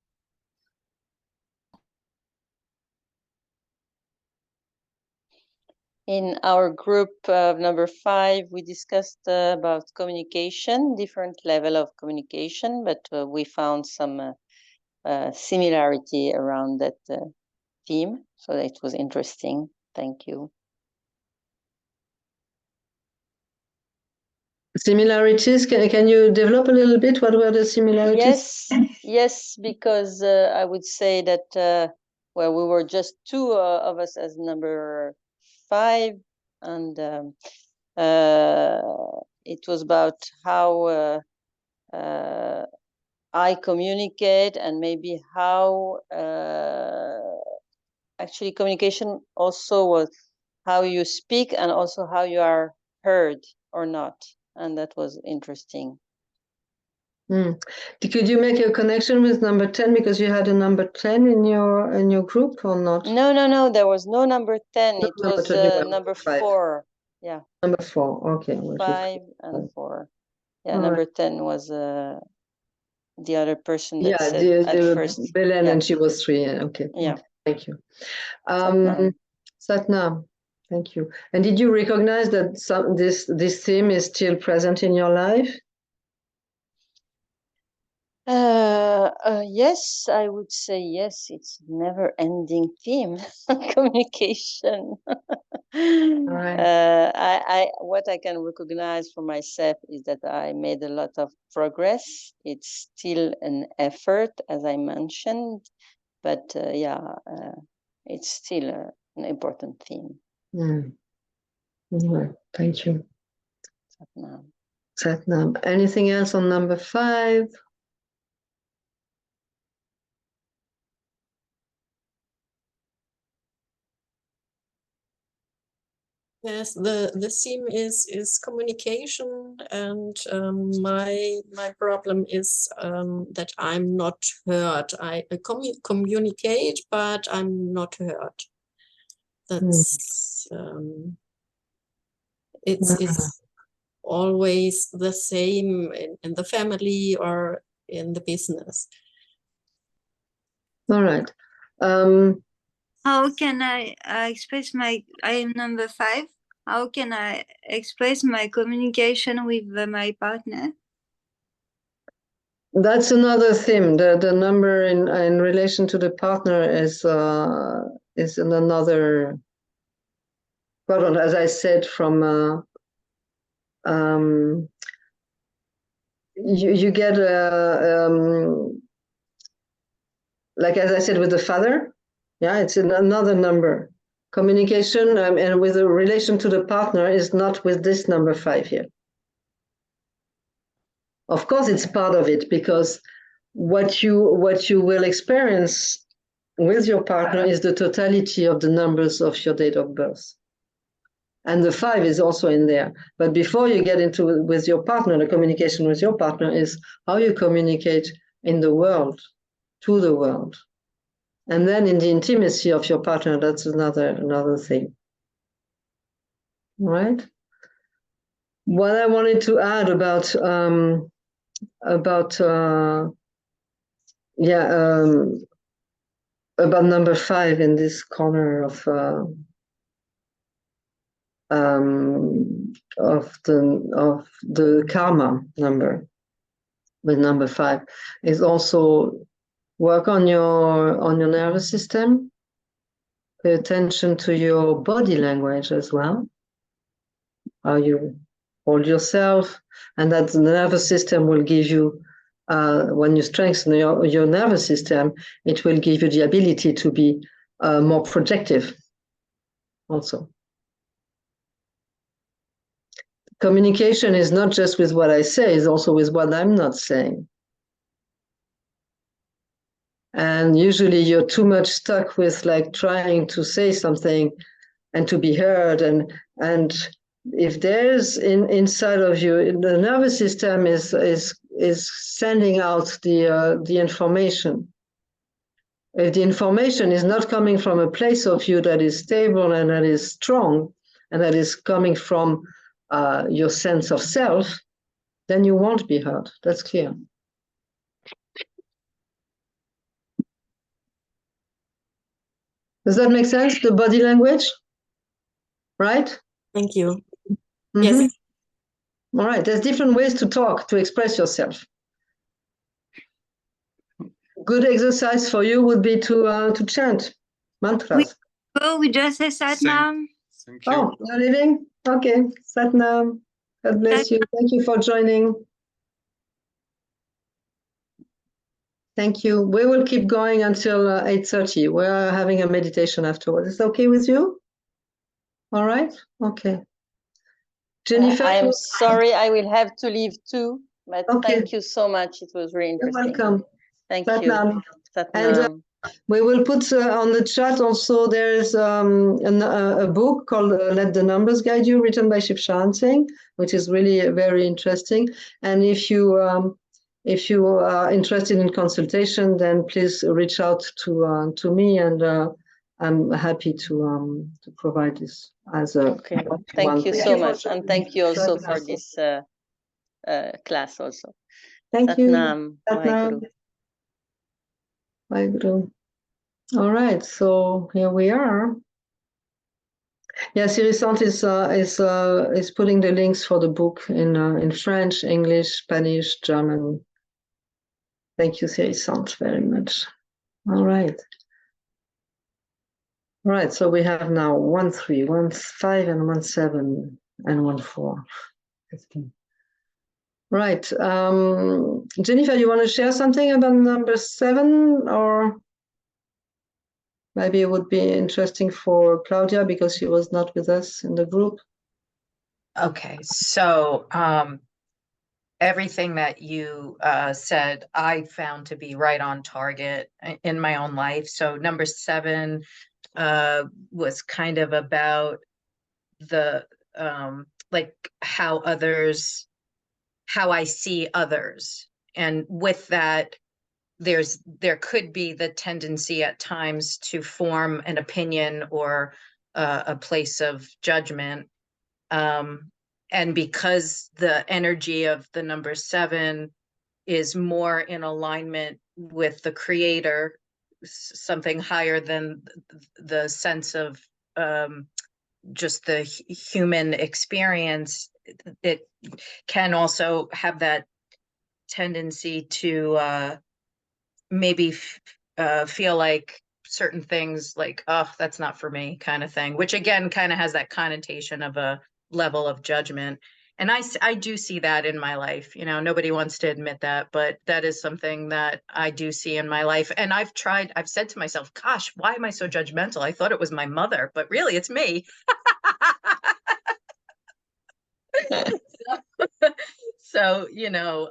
In our group of number 5, we discussed about communication, different level of communication, but we found some similarity around that theme. So it was interesting. Thank you. Similarities, can you develop a little bit? What were the similarities? Yes, because I would say that, well, we were just 2 of us as number 5, and it was about how I communicate, and maybe how actually communication also was how you speak and also how you are heard or not, and that was interesting. Could you make a connection with number 10, because you had a number 10 in your group, or not? No, there was no number 10. No, it was number 4. Yeah, number 4. Okay, 5 and 4. Yeah, all number right. 10 was the other person that said the at first. Belen, yeah. and she was 3. Okay. Yeah. Thank you. Satnam. Satnam, thank you. And did you recognize that this theme is still present in your life? Yes, I would say yes. It's never-ending theme, communication. Right. What I can recognize for myself is that I made a lot of progress. It's still an effort, as I mentioned, but it's still an important theme. Thank you. Satnam. Satnam. Anything else on number 5? Yes, the theme is communication, and my problem is that I'm not heard. I communicate, but I'm not heard. That's it's always the same in the family or in the business. All right. How can I express I am number 5. How can I express my communication with my partner? That's another theme. The number in relation to the partner is in another. Well, as I said, from you get like, as I said, with the father, it's another number. Communication and with a relation to the partner is not with this number 5 here. Of course, it's part of it, because what you will experience with your partner is the totality of the numbers of your date of birth. And the 5 is also in there. But before you get into with your partner, the communication with your partner is how you communicate in the world, to the world. And then in the intimacy of your partner, that's another thing. Right? What I wanted to add about number 5 in this corner of the karma number. with number 5 is also work on your nervous system. Pay attention to your body language as well. How you hold yourself, and that the nervous system will give you, when you strengthen your nervous system, it will give you the ability to be more projective also. Communication is not just with what I say, it's also with what I'm not saying. And usually you're too much stuck with like trying to say something and to be heard. And if there's inside of you, the nervous system is sending out the information. If the information is not coming from a place of you that is stable and that is strong, and that is coming from your sense of self, then you won't be heard. That's clear. Does that make sense? The body language, right? Thank you. Mm-hmm. Yes. All right. There's different ways to talk, to express yourself. Good exercise for you would be to chant mantras. We just say Satnam. Thank you. Oh, you're leaving? Okay. Satnam. God bless you. Thank you for joining. Thank you. We will keep going until 8:30. We're having a meditation afterwards. Is it okay with you? All right. Okay. Jennifer, I am sorry, I will have to leave too, but Okay. thank you so much. It was really you're interesting. welcome. Thank Satnam. you. And Satnam. we will put on the chat also, there is a book called Let the Numbers Guide You, written by Shiv Sharan Singh, which is really very interesting. And if you are interested in consultation, then please reach out to me, and I'm happy to provide this as a Okay. Thank you so much. And thank you also for this class also. Thank you. Satnam. Satnam. Vaheguru. All right, so here we are. Yeah, Sirisant is putting the links for the book in French, English, Spanish, German. Thank you, Sirisant, very much. All right. All right, so we have now 1, 3, 1, 5, and 1, 7, and 1, 4. 15. Right. Jennifer, you want to share something about number 7, or maybe it would be interesting for Claudia because she was not with us in the group? Okay, so everything that you said, I found to be right on target in my own life. So number 7 was kind of about the like how I see others, and with that there could be the tendency at times to form an opinion or a place of judgment, and because the energy of the number 7 is more in alignment with the creator, something higher than the sense of just the human experience, it can also have that tendency to maybe feel like certain things like, oh, that's not for me, kind of thing, which again kind of has that connotation of a level of judgment. And I do see that in my life. You know, nobody wants to admit that, but that is something that I do see in my life. And I've said to myself, gosh, why am I so judgmental? I thought it was my mother, but really it's me. So, you know,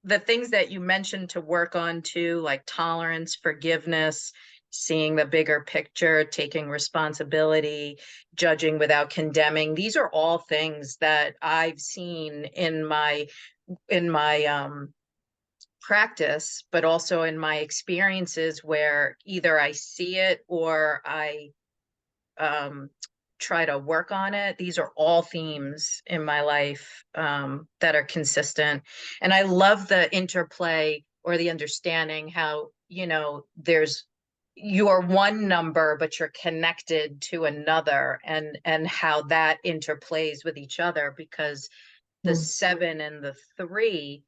the things that you mentioned to work on too, like tolerance, forgiveness, seeing the bigger picture, taking responsibility, judging without condemning. These are all things that I've seen in my practice, but also in my experiences where either I see it or I try to work on it. These are all themes in my life that are consistent. And I love the interplay or the understanding how, you know, you're one number, but you're connected to another, and how that interplays with each other, because the 7 and the 3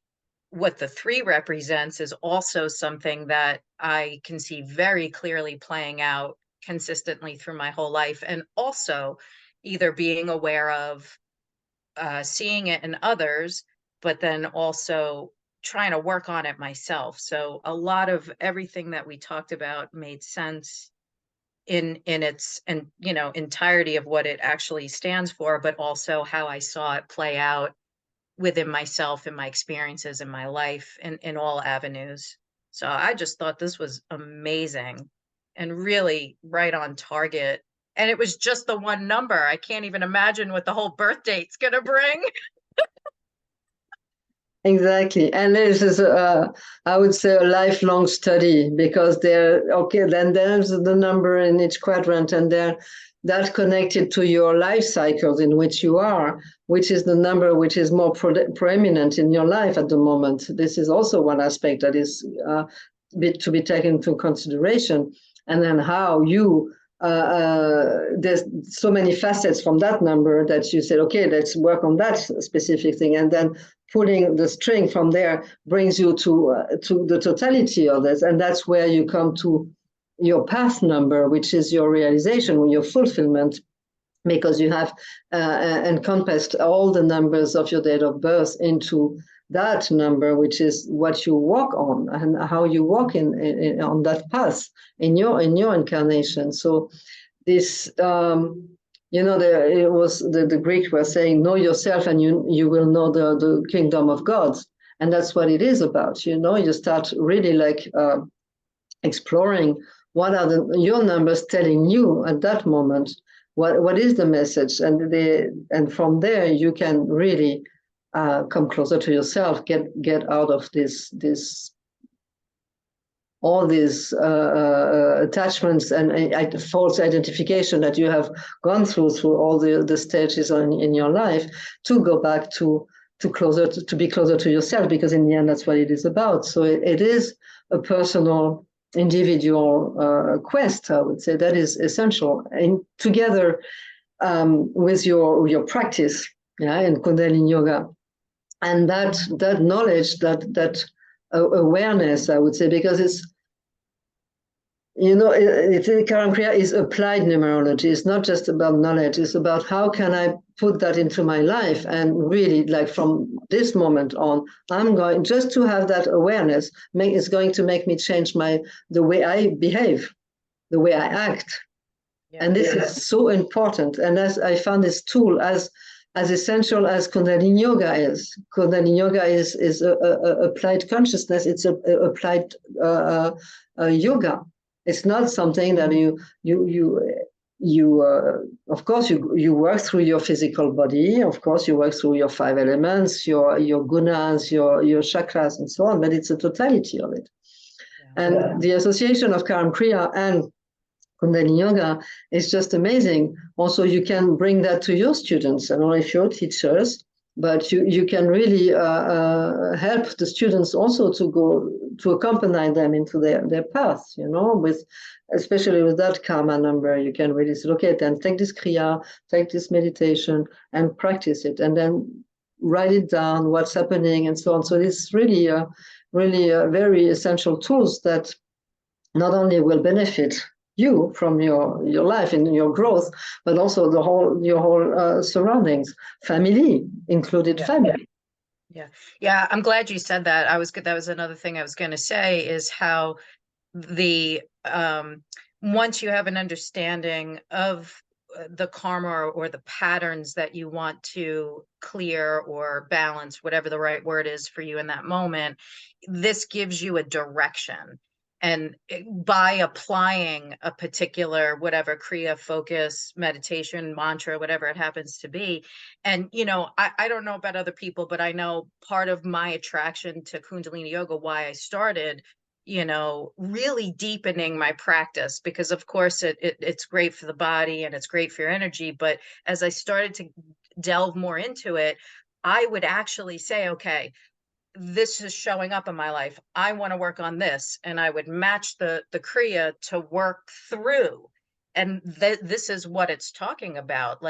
what the 3 represents is also something that I can see very clearly playing out consistently through my whole life, and also either being aware of, seeing it in others, but then also trying to work on it myself. So a lot of everything that we talked about made sense in its and entirety of what it actually stands for, but also how I saw it play out within myself and my experiences in my life in all avenues. So I just thought this was amazing and really right on target. And it was just the one number. I can't even imagine what the whole birth date's gonna bring. Exactly. And this is, I would say, a lifelong study, because then there's the number in each quadrant, and then that's connected to your life cycles in which you are, which is the number which is more preeminent in your life at the moment. This is also one aspect that is to be taken into consideration. And then how there's so many facets from that number that you said, okay, let's work on that specific thing. And then pulling the string from there brings you to the totality of this. And that's where you come to your path number, which is your realization, your fulfillment, because you have encompassed all the numbers of your date of birth into that number, which is what you walk on and how you walk on that path in your incarnation. So this, it was the Greeks were saying, know yourself and you will know the kingdom of God. And that's what it is about. You start really exploring what are your numbers telling you at that moment. What is the message? And from there you can really come closer to yourself, get out of all these attachments and false identification that you have gone through all the stages in your life, to go back to be closer to yourself, because in the end that's what it is about. So it is a personal, individual quest, I would say, that is essential, and together with your practice, in Kundalini Yoga, and that knowledge, that awareness, I would say, because it's Karam Kriya is applied numerology. It's not just about knowledge. It's about how can I put that into my life, and really, from this moment on, I'm going just to have that awareness. It's going to make me change the way I behave, the way I act, and this is so important. And as I found this tool as essential as Kundalini Yoga is. Kundalini Yoga is a applied consciousness. It's a applied yoga. It's not something that you of course you work through your physical body. Of course you work through your 5 elements, your gunas, your chakras, and so on. But it's a totality of it. And the association of Karam Kriya and Kundalini Yoga is just amazing. Also, you can bring that to your students. I don't know if you're teachers, but you can really help the students also to accompany them into their path, especially with that karma number. You can really say, okay, then take this kriya, take this meditation and practice it, and then write it down, what's happening, and so on. So it's really very essential tools that not only will benefit you from your life and your growth, but also your whole surroundings, family included. Family. Yeah. I'm glad you said that. That was another thing I was going to say, is how the once you have an understanding of the karma or the patterns that you want to clear or balance, whatever the right word is for you in that moment, this gives you a direction. And by applying a particular, whatever, kriya, focus, meditation, mantra, whatever it happens to be. And, I don't know about other people, but I know part of my attraction to Kundalini Yoga, why I started, really deepening my practice, because of course it's great for the body and it's great for your energy. But as I started to delve more into it, I would actually say, okay, this is showing up in my life. I want to work on this. And I would match the kriya to work through. And this is what it's talking about.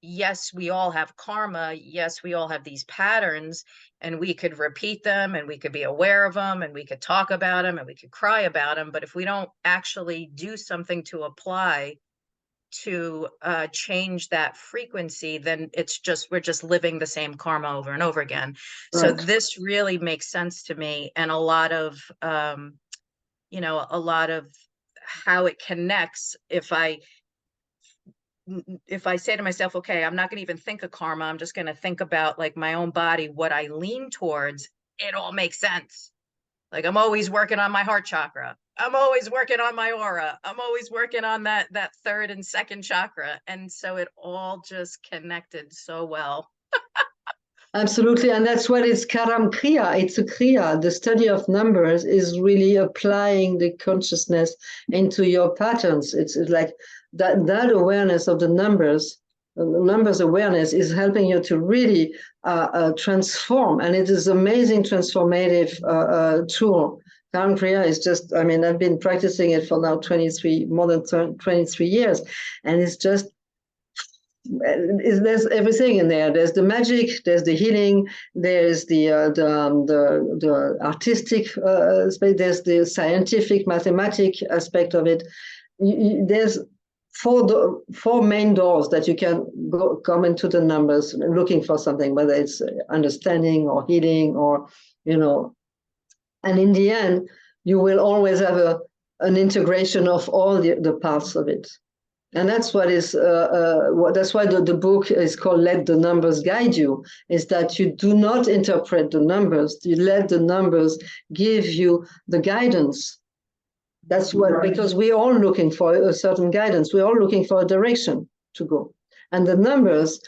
yes, we all have karma. Yes, we all have these patterns, and we could repeat them, and we could be aware of them, and we could talk about them, and we could cry about them. But if we don't actually do something to apply to change that frequency, then we're just living the same karma over and over again. So Right. this really makes sense to me, and a lot of how it connects. If I say to myself, okay, I'm not going to even think of karma, I'm just going to think about like my own body, what I lean towards, it all makes sense. Like I'm always working on my heart chakra. I'm always working on my aura. I'm always working on that third and second chakra. And so it all just connected so well. Absolutely, and that's what it's Karam Kriya. It's a Kriya. The study of numbers is really applying the consciousness into your patterns. It's like that awareness of the numbers awareness is helping you to really transform, and it is amazing transformative tool. Karam Kriya is just, I mean, I've been practicing it for now more than 23 years, and it's just, there's everything in there. There's the magic, there's the healing, there's the artistic aspect, there's the scientific, mathematic aspect of it. There's four main doors that you can come into the numbers looking for something, whether it's understanding or healing or, and in the end, you will always have an integration of all the parts of it. And that's what is, that's why the book is called Let the Numbers Guide You, is that you do not interpret the numbers, you let the numbers give you the guidance. That's what, because we're all looking for a certain guidance, we're all looking for a direction to go. And the numbers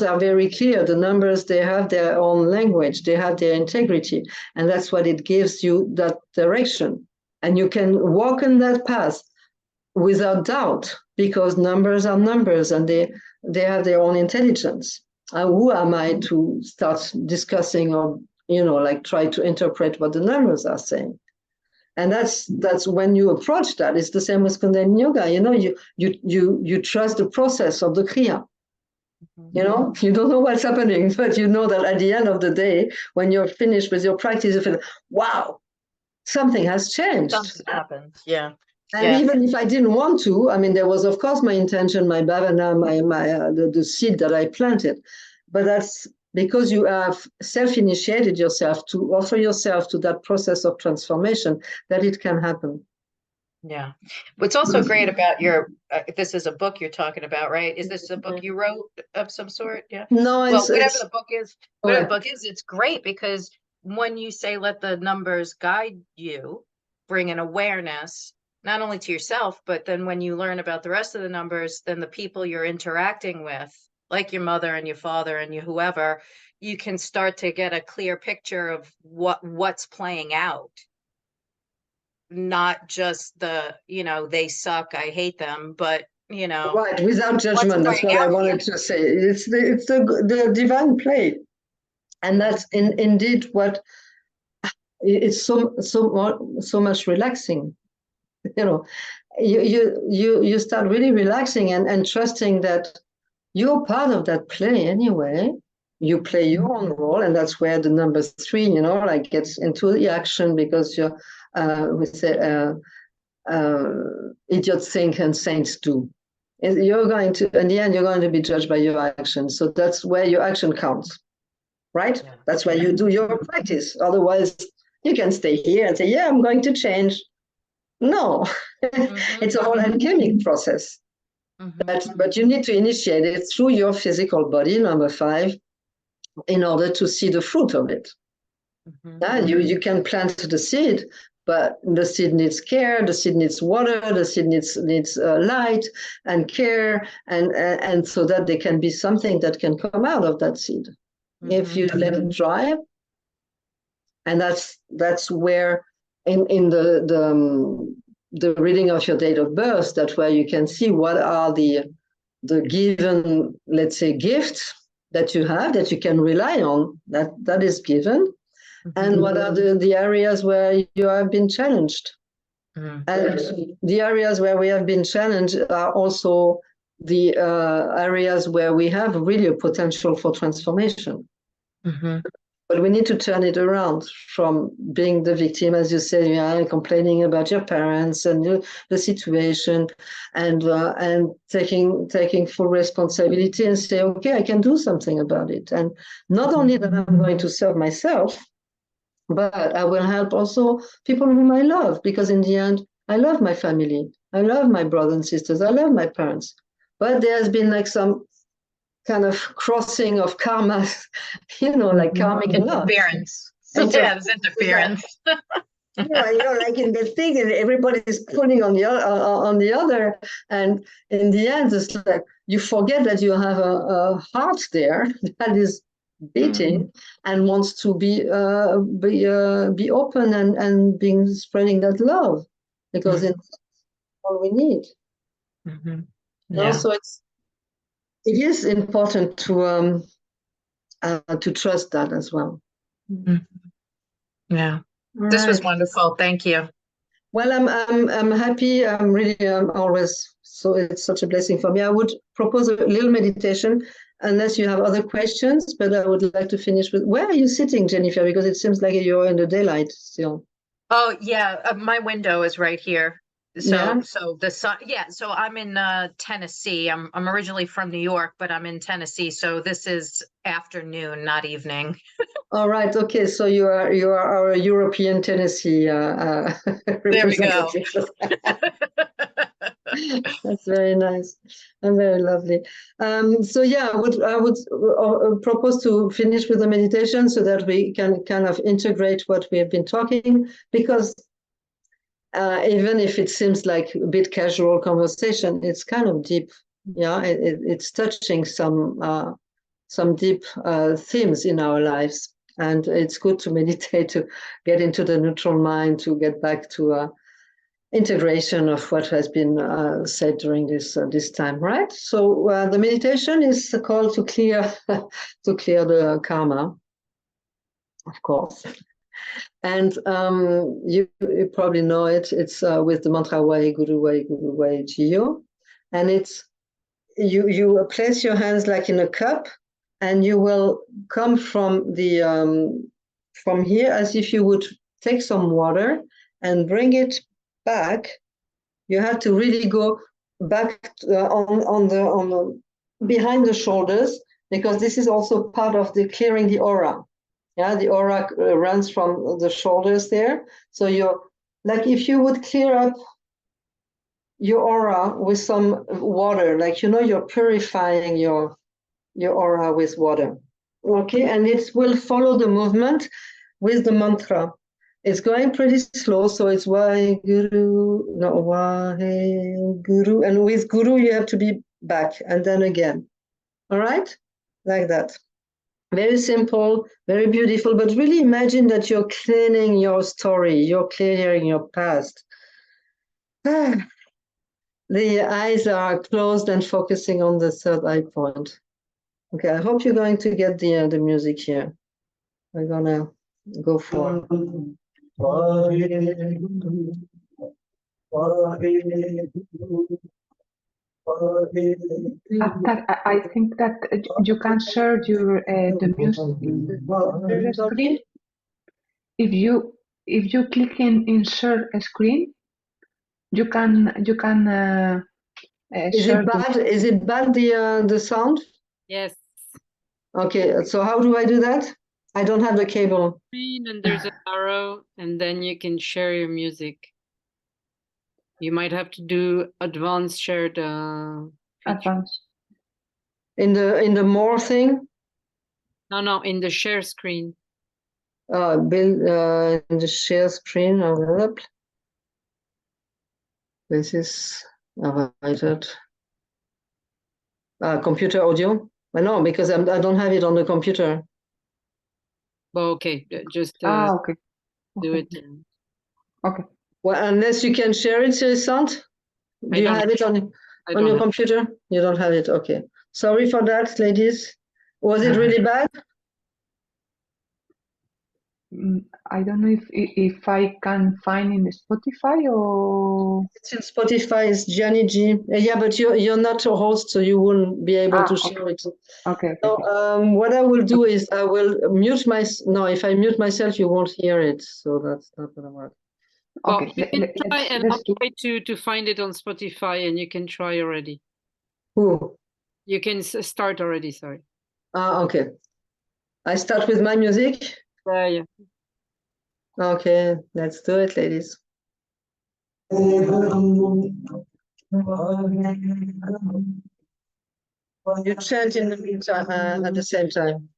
are very clear. The numbers, they have their own language, they have their integrity, and that's what it gives you, that direction. And you can walk in that path without doubt, because numbers are numbers and they have their own intelligence. Who am I to start discussing or, like try to interpret what the numbers are saying? And that's when you approach that. It's the same with Kundalini Yoga. You trust the process of the Kriya. You don't know what's happening, but you know that at the end of the day, when you're finished with your practice, you feel, wow, something has changed. Something happened, yeah. And even if I didn't want to, I mean, there was, of course, my intention, my bhavana, the seed that I planted. But that's because you have self-initiated yourself to offer yourself to that process of transformation, that it can happen. Yeah. What's also great about your, this is a book you're talking about, right? Is this a book you wrote of some sort? Yeah. No, well, whatever the book is, it's great because when you say, let the numbers guide you, bring an awareness, not only to yourself, but then when you learn about the rest of the numbers, then the people you're interacting with, like your mother and your father and your whoever, you can start to get a clear picture of what's playing out. Not just the, they suck, I hate them, but, Right, without judgment, that's what I wanted to say. It's the divine play. And that's indeed what, it's so much relaxing. You start really relaxing and trusting that you're part of that play anyway. You play your own role, and that's where the number 3, like gets into the action, because you're, we say, idiots think and saints do. You're going to, in the end, you're going to be judged by your actions. So that's where your action counts, right? Yeah. That's where you do your practice. Otherwise, you can stay here and say, yeah, I'm going to change. No, it's a whole alchemic process. But you need to initiate it through your physical body, number 5, in order to see the fruit of it. You can plant the seed, but the seed needs care, the seed needs water, the seed needs light and care, and so that there can be something that can come out of that seed. If you let it dry, and that's where in the reading of your date of birth, that's where you can see what are the given, let's say, gifts that you have that you can rely on, that is given, and what are the areas where you have been challenged. And the areas where we have been challenged are also the areas where we have really a potential for transformation. Mhm. But we need to turn it around from being the victim, as you said, complaining about your parents and the situation, and taking full responsibility and say, okay, I can do something about it. And not only that I'm going to serve myself, but I will help also people whom I love, because in the end, I love my family. I love my brothers and sisters. I love my parents. But there's been like some kind of crossing of karma, like karmic love. Interference. Yeah, there's interference. Like in the thing, and everybody's pulling on the other, and in the end, it's like you forget that you have a heart there that is beating and wants to be open and being spreading that love, because it's all we need. Yeah. So it is important to trust that as well. Yeah. This was wonderful. Thank you. Well, I'm happy. I'm really always, so it's such a blessing for me. I would propose a little meditation, unless you have other questions, but I would like to finish with, where are you sitting, Jennifer? Because it seems like you're in the daylight still. Oh, yeah. My window is right here. So, Yeah. so the sun, so I'm in Tennessee. I'm originally from New York, but I'm in Tennessee. So this is afternoon, not evening. All right. Okay. So you are our European Tennessee There we go. That's very nice and very lovely. So yeah, I would propose to finish with a meditation so that we can kind of integrate what we have been talking, because even if it seems like a bit casual conversation, it's kind of deep. Yeah, it's touching some deep themes in our lives. And it's good to meditate, to get into the neutral mind, to get back to integration of what has been said during this time, right? So the meditation is called to clear the karma, of course. And you probably know it. It's with the mantra Waheguru, Waheguru, Wahejiyo. And it's you place your hands like in a cup, and you will come from here as if you would take some water and bring it back. You have to really go back on the behind the shoulders, because this is also part of the clearing the aura. Yeah, the aura runs from the shoulders there. So you're like if you would clear up your aura with some water, like you're purifying your aura with water. Okay, and it will follow the movement with the mantra. It's going pretty slow, so it's Waheguru, no Waheguru, and with Guru you have to be back and then again. All right, like that. Very simple, very beautiful, but really imagine that you're cleaning your story, you're clearing your past. The eyes are closed and focusing on the third eye point. Okay, I hope you're going to get the music here. We're gonna go for I think that you can share the music in the screen. If you click in share a screen, you can Is share it bad? Is it bad the sound? Yes. Okay, so how do I do that? I don't have the cable. And there's an arrow, and then you can share your music. You might have to do advanced shared. Advanced. In the more thing? No, in the share screen. Build in the share screen. This is invited. Computer audio? Well, no, because I don't have it on the computer. Well, okay, just okay. do it. Okay. Well, unless you can share it, Sant? Do you have it on your computer? You don't have it. Okay. Sorry for that, ladies. Was it really bad? I don't know if I can find in Spotify or It's in Spotify. It's Gianni G. Yeah, but you're not a host, so you wouldn't be able to share okay. it. Okay. So what I will do is I will mute no, if I mute myself, you won't hear it. So that's not gonna work. Well, Okay. you can try, and let's I'll do. try to find it on Spotify, and you can try already. Who? You can start already. Sorry. Okay. I start with my music. Yeah. Okay, let's do it, ladies. You chant in the meantime at the same time.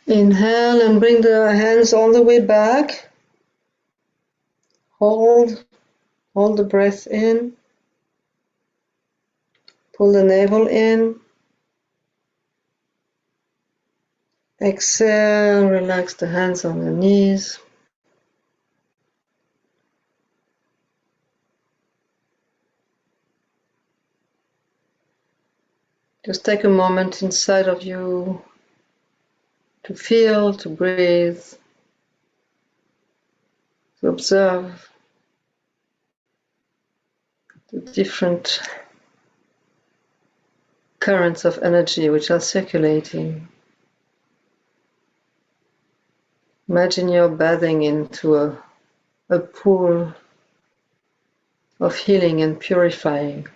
Inhale and bring the hands all the way back. Hold the breath in. Pull the navel in. Exhale, relax the hands on the knees. Just take a moment inside of you to feel, to breathe, to observe the different currents of energy which are circulating. Imagine you're bathing into a pool of healing and purifying.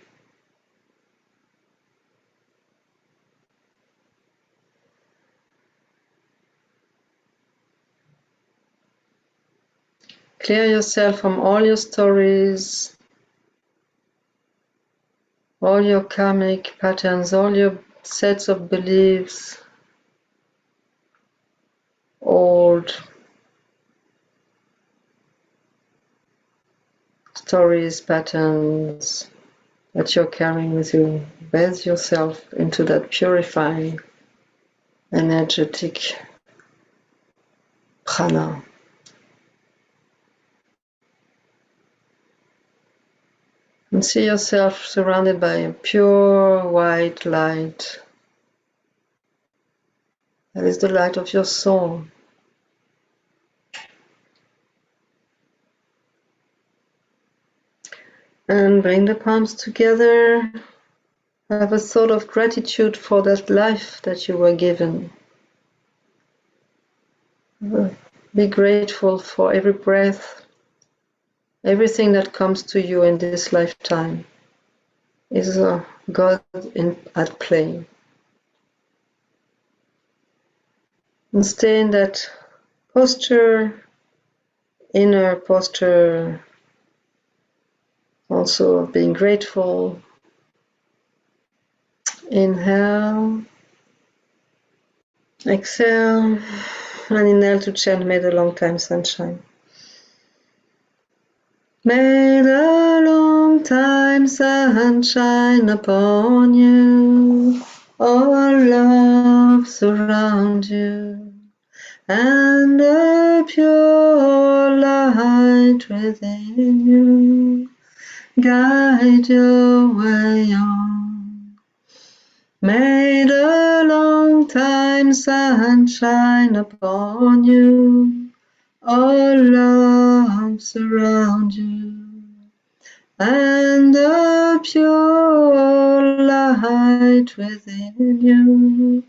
Clear yourself from all your stories, all your karmic patterns, all your sets of beliefs, old stories, patterns that you're carrying with you. Bathe yourself into that purifying, energetic prana. And see yourself surrounded by a pure white light. That is the light of your soul. And bring the palms together have a thought of gratitude for that life that you were given. Be grateful for every breath, everything that comes to you in this lifetime is God at play. And stay in that posture, inner posture, also of being grateful. Inhale, exhale, and inhale to chant May the long time sunshine. May the long time sunshine upon you, all love surround you, and the pure light within you guide your way on. May the long time sunshine upon you, all love surround you, and the pure light within you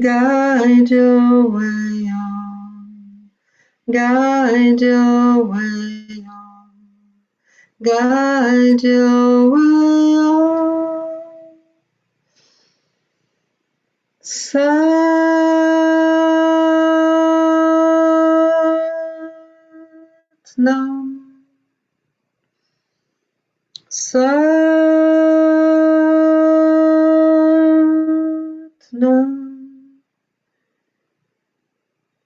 guide your way on, guide your way on, guide your way on. Satnam, Satnam,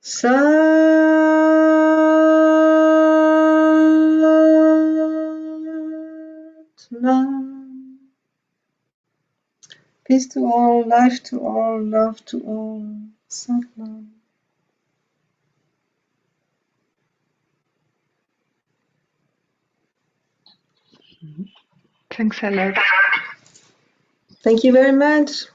Satnam. Peace to all, life to all, love to all. Satnam. Thanks a lot. Thank you very much.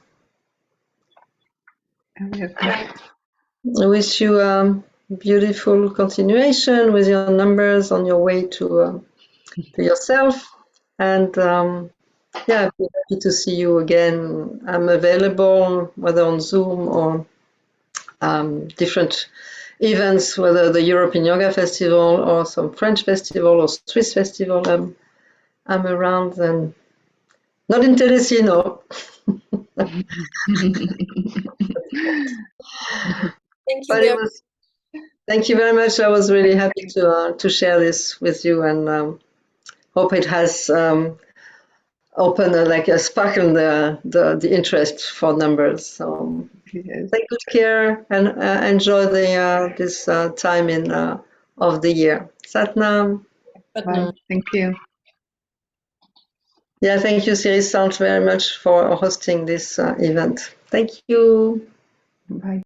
Okay. I wish you a beautiful continuation with your numbers on your way to yourself. And yeah, I'd be happy to see you again. I'm available whether on Zoom or different events, whether the European Yoga Festival or some French festival or Swiss festival. I'm around and not in Telecino. Thank you But very thank you very much. I was really happy to share this with you, and hope it has opened like a spark in the interest for numbers. So Yes. take good care and enjoy this time of the year. Satnam. Bye. Thank you. Yeah, thank you, Siri Sant, very much for hosting this event. Thank you. Bye.